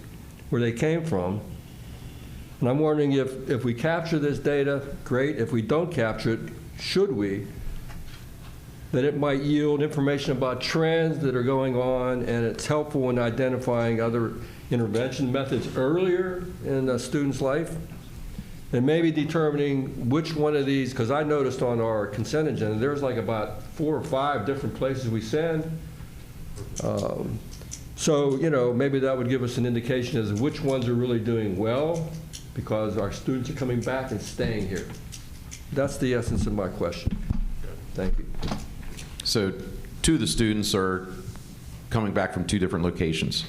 S7: where they came from? And I'm wondering if we capture this data, great. If we don't capture it, should we? That it might yield information about trends that are going on, and it's helpful in identifying other intervention methods earlier in a student's life, and maybe determining which one of these, because I noticed on our consent agenda, there's like about 4 or 5 different places we send. So, maybe that would give us an indication as to which ones are really doing well, because our students are coming back and staying here. That's the essence of my question. Thank you.
S12: So 2 of the students are coming back from 2 different locations.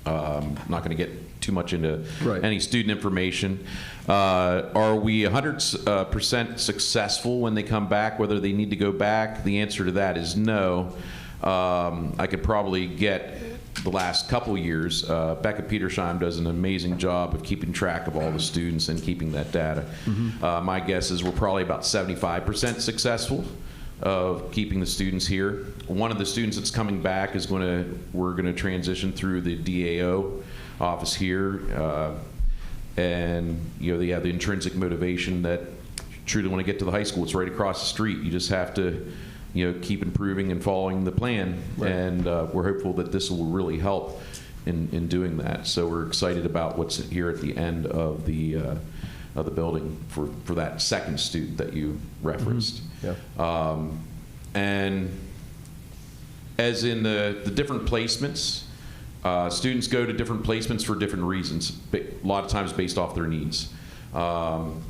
S12: I'm not going to get too much into any student information. Are we 100% successful when they come back, whether they need to go back? The answer to that is no. I could probably get the last couple years. Becca Petersheim does an amazing job of keeping track of all the students and keeping that data. My guess is we're probably about 75% successful of keeping the students here. One of the students that's coming back is we're going to transition through the DAO office here, and they have the intrinsic motivation that truly want to get to the high school. It's right across the street. You just have to keep improving and following the plan. Right. And we're hopeful that this will really help in doing that. So we're excited about what's here at the end of the building for that second student that you referenced. Yeah. And as in the different placements, students go to different placements for different reasons, a lot of times based off their needs.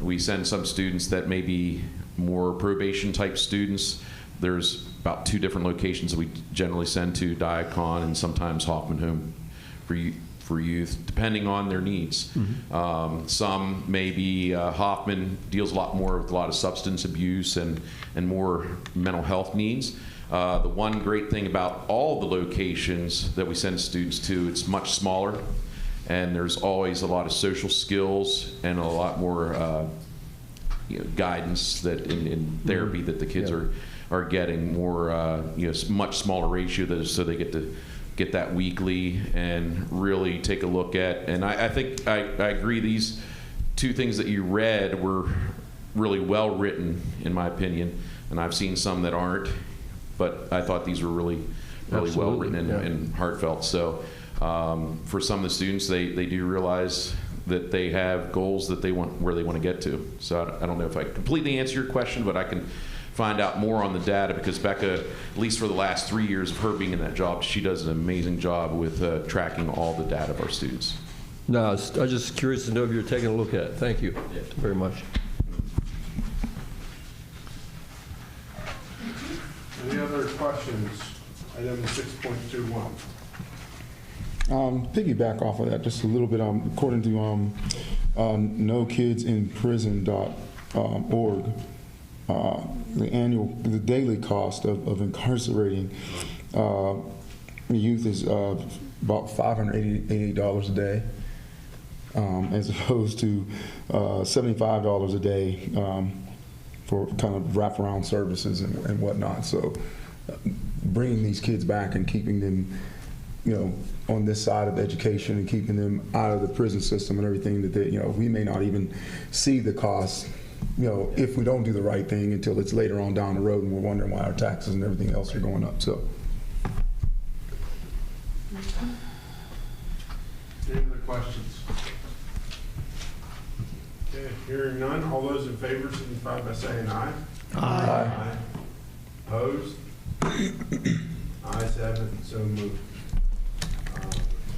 S12: We send some students that may be more probation type students. There's about 2 different locations that we generally send to, Diacon and sometimes Hoffman Home for youth, depending on their needs. Some maybe Hoffman deals a lot more with a lot of substance abuse and more mental health needs. The one great thing about all the locations that we send students to, it's much smaller, and there's always a lot of social skills and a lot more guidance that in therapy that the kids are getting more, much smaller ratio, so they get to get that weekly and really take a look at. And I think I agree, these 2 things that you read were really well written, in my opinion, and I've seen some that aren't, but I thought these were really well written and heartfelt. So for some of the students, they do realize that they have goals that they want, where they want to get to. So I don't know if I completely answer your question, but I can find out more on the data, because Becca, at least for the last 3 years of her being in that job, she does an amazing job with tracking all the data of our students.
S7: No, I was just curious to know if you're taking a look at it. Thank you very much.
S1: Any other questions? Item 6.21.
S3: Piggyback off of that just a little bit. According to NoKidsInPrison.org, the daily cost of incarcerating youth is about $588 a day, as opposed to $75 a day for kind of wraparound services and whatnot. So bringing these kids back and keeping them, on this side of education and keeping them out of the prison system and everything that they, we may not even see the cost, if we don't do the right thing until it's later on down the road and we're wondering why our taxes and everything else are going up. So.
S1: Any other questions? Okay, hearing none, all those in favor signify by saying aye. Aye. Opposed? Ayes have it, so moved.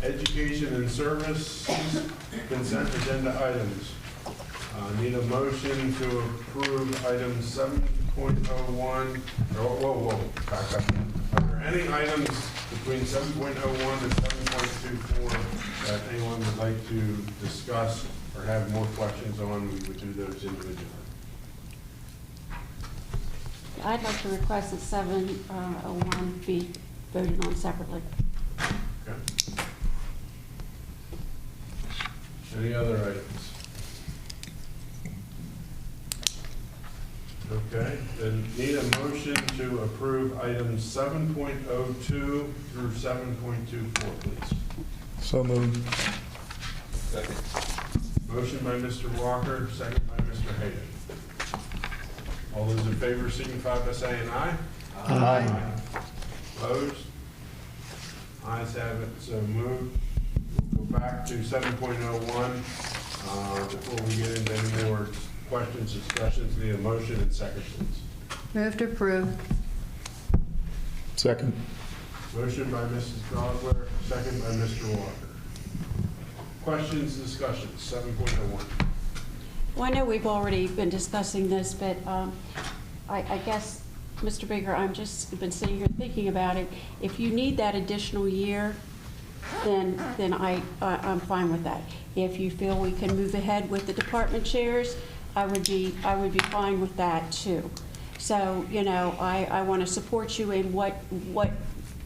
S1: Education and service consent agenda items. Need a motion to approve item 7.01. Whoa, back up. Are there any items between 7.01 and 7.24 that anyone would like to discuss or have more questions on? We would do those individually.
S8: I'd like to request that 701 be voted on separately.
S1: Okay. Any other items? Okay, then need a motion to approve items 7.02 through 7.24, please.
S3: So moved.
S1: Second. Motion by Mr. Walker, second by Mr. Hayden. All those in favor signify by saying aye. Aye. Opposed? Ayes have it, so moved. We'll go back to 7.01. Before we get into any more questions, discussions, need a motion and second, please.
S6: Move to approve.
S3: Second.
S1: Motion by Mrs. Gosler, second by Mr. Walker. Questions, discussions, 7.01.
S8: Well, I know we've already been discussing this, but I guess, Mr. Baker, I'm just been sitting here thinking about it. If you need that additional year, then I'm fine with that. If you feel we can move ahead with the department chairs, I would be fine with that too. So, I want to support you in what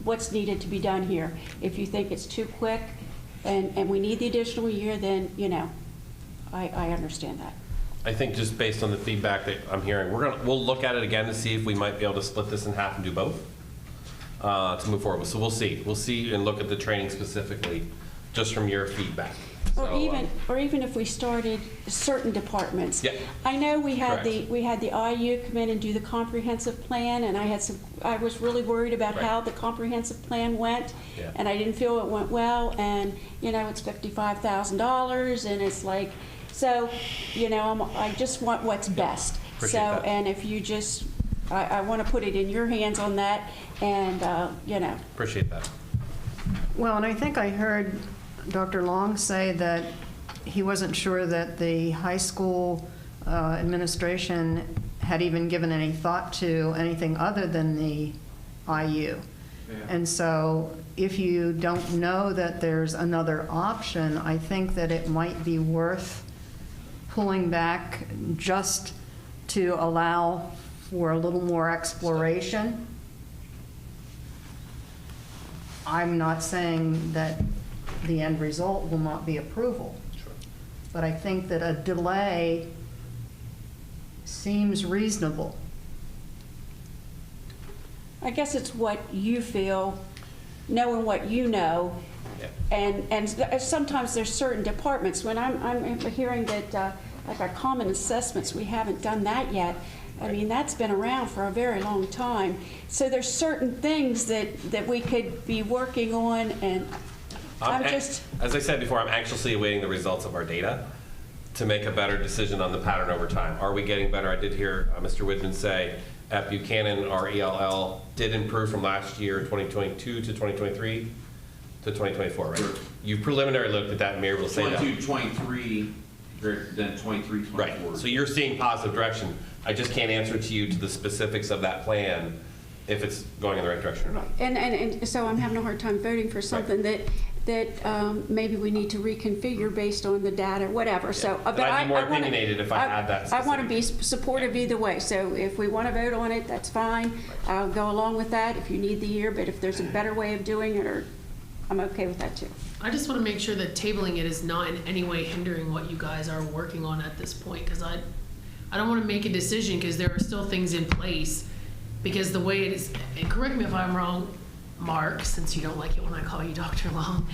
S8: what's needed to be done here. If you think it's too quick and we need the additional year, then, you know, I understand that.
S4: I think just based on the feedback that I'm hearing, we'll look at it again to see if we might be able to split this in half and do both to move forward. So we'll see and look at the training specifically just from your feedback.
S8: Or
S4: So,
S8: even if we started certain departments.
S4: Yeah.
S8: I know we had
S4: Correct.
S8: the IU come in and do the comprehensive plan, and I was really worried about
S4: Right.
S8: how the comprehensive plan went,
S4: Yeah.
S8: and I didn't feel it went well, and, you know, it's $55,000, and it's like, so, you know, I just want what's best.
S4: Appreciate
S8: So,
S4: that.
S8: and if you just, I want to put it in your hands on that, and, you know.
S4: Appreciate that.
S6: Well, and I think I heard Dr. Long say that he wasn't sure that the high school administration had even given any thought to anything other than the IU. And so if you don't know that there's another option, I think that it might be worth pulling back just to allow for a little more exploration. I'm not saying that the end result will not be approval. But I think that a delay seems reasonable.
S8: I guess it's what you feel, knowing what you know. And sometimes there's certain departments, when I'm hearing that, like our common assessments, we haven't done that yet. I mean, that's been around for a very long time. So there's certain things that we could be working on, and I'm just...
S4: As I said before, I'm anxiously awaiting the results of our data to make a better decision on the pattern over time. Are we getting better? I did hear Mr. Widman say at Buchanan, our ELL did improve from last year, 2022 to 2023 to 2024, right? You preliminarily looked at that and you're able to say that.
S12: 22, 23, then 23, 24.
S4: Right, so you're seeing positive direction. I just can't answer to you to the specifics of that plan if it's going in the right direction or not.
S8: And so I'm having a hard time voting for something that maybe we need to reconfigure based on the data, whatever. So,
S4: But I'd be more opinionated if I had that
S8: I want to be
S4: specific.
S8: supportive either way. So if we want to vote on it, that's fine. I'll go along with that if you need the year. But if there's a better way of doing it, or I'm okay with that too.
S9: I just want to make sure that tabling it is not in any way hindering what you guys are working on at this point, because I don't want to make a decision because there are still things in place. Because the way it is, and correct me if I'm wrong, Mark, since you don't like it when I call you Dr. Long.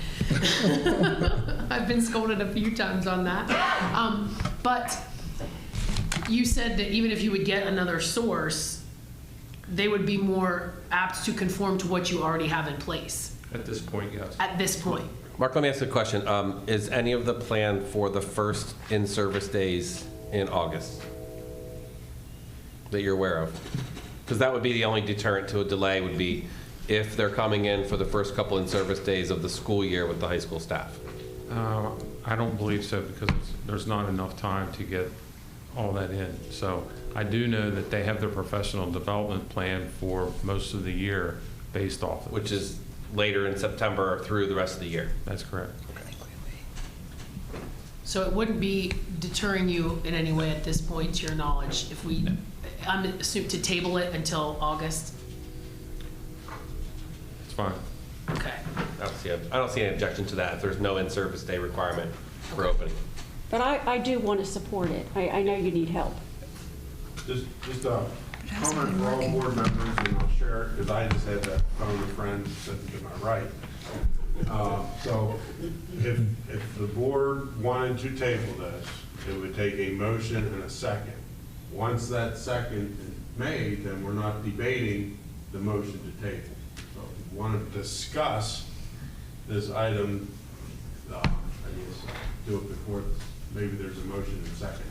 S9: I've been scolded a few times on that. But you said that even if you would get another source, they would be more apt to conform to what you already have in place.
S5: At this point, yes.
S9: At this point.
S4: Mark, let me ask you a question. Is any of the plan for the first in-service days in August that you're aware of? Because that would be the only deterrent to a delay, would be if they're coming in for the first couple in-service days of the school year with the high school staff.
S5: I don't believe so, because there's not enough time to get all that in. So I do know that they have their professional development plan for most of the year based off of
S4: Which is later in September through the rest of the year.
S5: That's correct.
S9: So it wouldn't be deterring you in any way at this point, to your knowledge, if we, I'm assuming to table it until August?
S5: It's fine.
S9: Okay.
S4: I don't see any objection to that if there's no in-service day requirement for opening.
S8: But I do want to support it. I know you need help.
S1: Just a comment for all board members, and I'll share it, because I just had that phone a friend sitting to my right. So if the board wanted to table this, it would take a motion and a second. Once that second is made, then we're not debating the motion to table. So if you want to discuss this item, I guess do it before, maybe there's a motion and a second.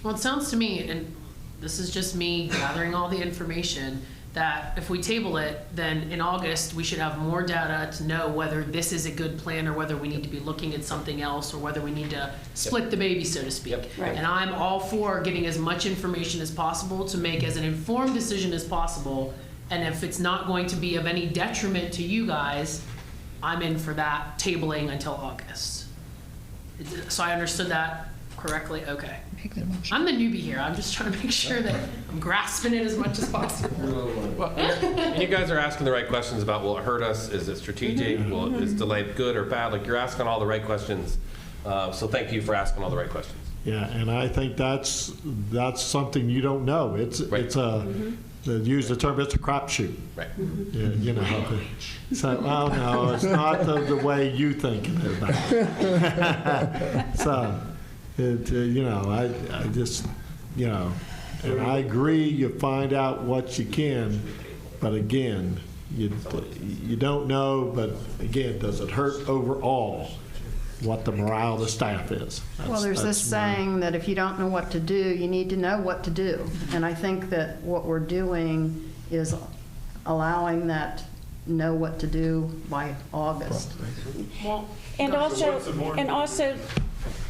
S9: Well, it sounds to me, and this is just me gathering all the information, that if we table it, then in August, we should have more data to know whether this is a good plan or whether we need to be looking at something else or whether we need to split the baby, so to speak.
S8: Right.
S9: And I'm all for getting as much information as possible to make as an informed decision as possible. And if it's not going to be of any detriment to you guys, I'm in for that tabling until August. So I understood that correctly? Okay.
S13: Make the motion.
S9: I'm the newbie here. I'm just trying to make sure that I'm grasping it as much as possible.
S4: Well, and you guys are asking the right questions about, will it hurt us? Is it strategic? Is delay good or bad? Like, you're asking all the right questions. So thank you for asking all the right questions.
S10: Yeah, and I think that's something you don't know. It's to use the term, it's a crapshoot.
S4: Right.
S10: Yeah, you know. So, well, no, it's not the way you think about it. So, you know, I just, you know, and I agree. You find out what you can, but again, you don't know. But again, does it hurt overall? What the morale of the staff is.
S6: Well, there's this saying that if you don't know what to do, you need to know what to do. And I think that what we're doing is allowing that know what to do by August.
S9: Well,
S8: And also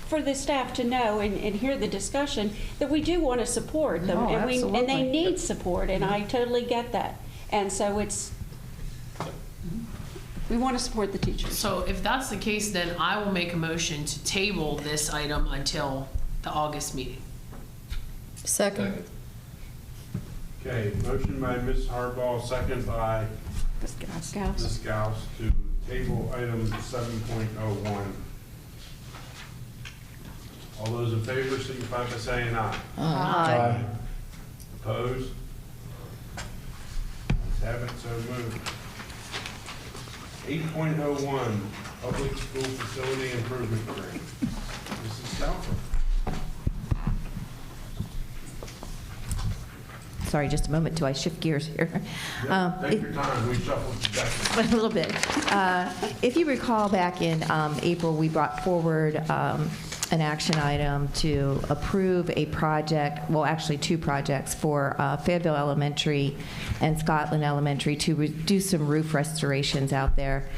S8: for the staff to know and hear the discussion that we do want to support them.
S6: Oh,
S8: and they
S6: absolutely.
S8: need support, and I totally get that. And so we want to support the teachers.
S9: so if that's the case, then I will make a motion to table this item until the August meeting.
S13: Second.
S1: Okay, motion by Ms. Hardball, second by
S8: Scouts.
S1: Ms. Gauss to table item 7.01. All those in favor signify by saying aye.
S6: Aye.
S1: Opposed? Let's have it, so moved. 8.01, Public School Facility Improvement Grant. Mrs. Southern.
S15: Sorry, just a moment till I shift gears here.
S1: Take your time, we shuffled back.
S15: A little bit. If you recall, back in April, we brought forward an action item to approve a project, well, actually two projects for Fayetteville Elementary and Scotland Elementary to do some roof restorations out there.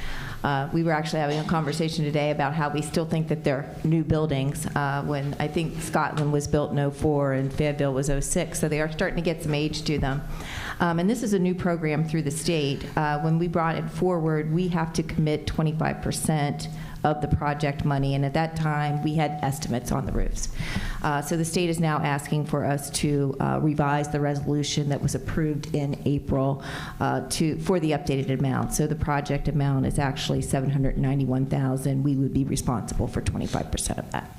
S15: We were actually having a conversation today about how we still think that they're new buildings when I think Scotland was built in '04 and Fayetteville was '06, so they are starting to get some age to them. And this is a new program through the state. When we brought it forward, we have to commit 25% of the project money, and at that time, we had estimates on the roofs. So the state is now asking for us to revise the resolution that was approved in April for the updated amount. So the project amount is actually $791,000. We would be responsible for 25% of that.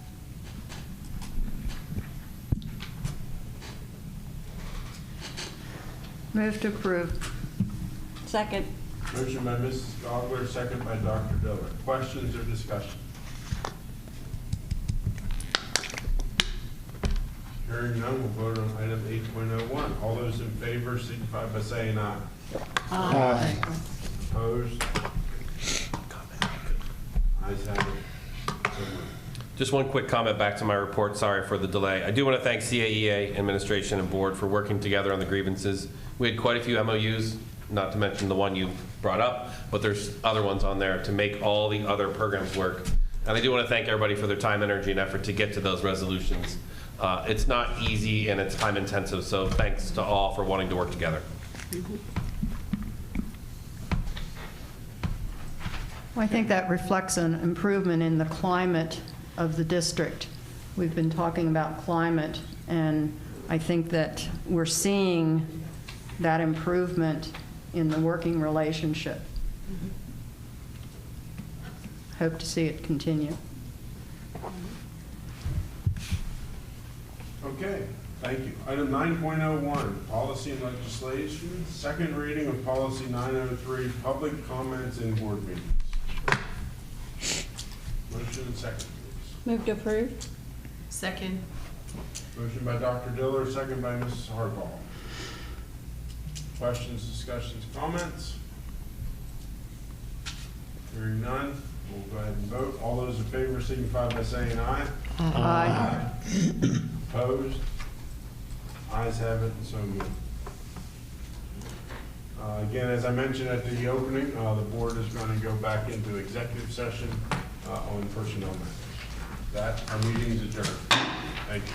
S6: Move to approve.
S8: Second.
S1: Motion by Mrs. Gogler, second by Dr. Diller. Questions or discussion? Hearing none, we'll vote on item 8.01. All those in favor signify by saying aye.
S10: Aye.
S1: Opposed? Ayes have it. So moved.
S4: Just one quick comment back to my report. Sorry for the delay. I do want to thank CAEA administration and board for working together on the grievances. We had quite a few MOUs, not to mention the one you brought up, but there's other ones on there to make all the other programs work. And I do want to thank everybody for their time, energy, and effort to get to those resolutions. It's not easy and it's time intensive, so thanks to all for wanting to work together.
S6: Well, I think that reflects an improvement in the climate of the district. We've been talking about climate, and I think that we're seeing that improvement in the working relationship. Hope to see it continue.
S1: Okay, thank you. Item 9.01, policy and legislation, second reading of policy 903, public comments in board meetings. Motion and second, please.
S8: Move to approve.
S9: Second.
S1: Motion by Dr. Diller, second by Mrs. Hardball. Questions, discussions, comments? Hearing none, we'll go ahead and vote. All those in favor signify by saying aye.
S6: Aye.
S1: Opposed? Ayes have it, and so moved. Again, as I mentioned at the opening, the board is going to go back into executive session on personnel matters. That, our meeting is adjourned. Thank you.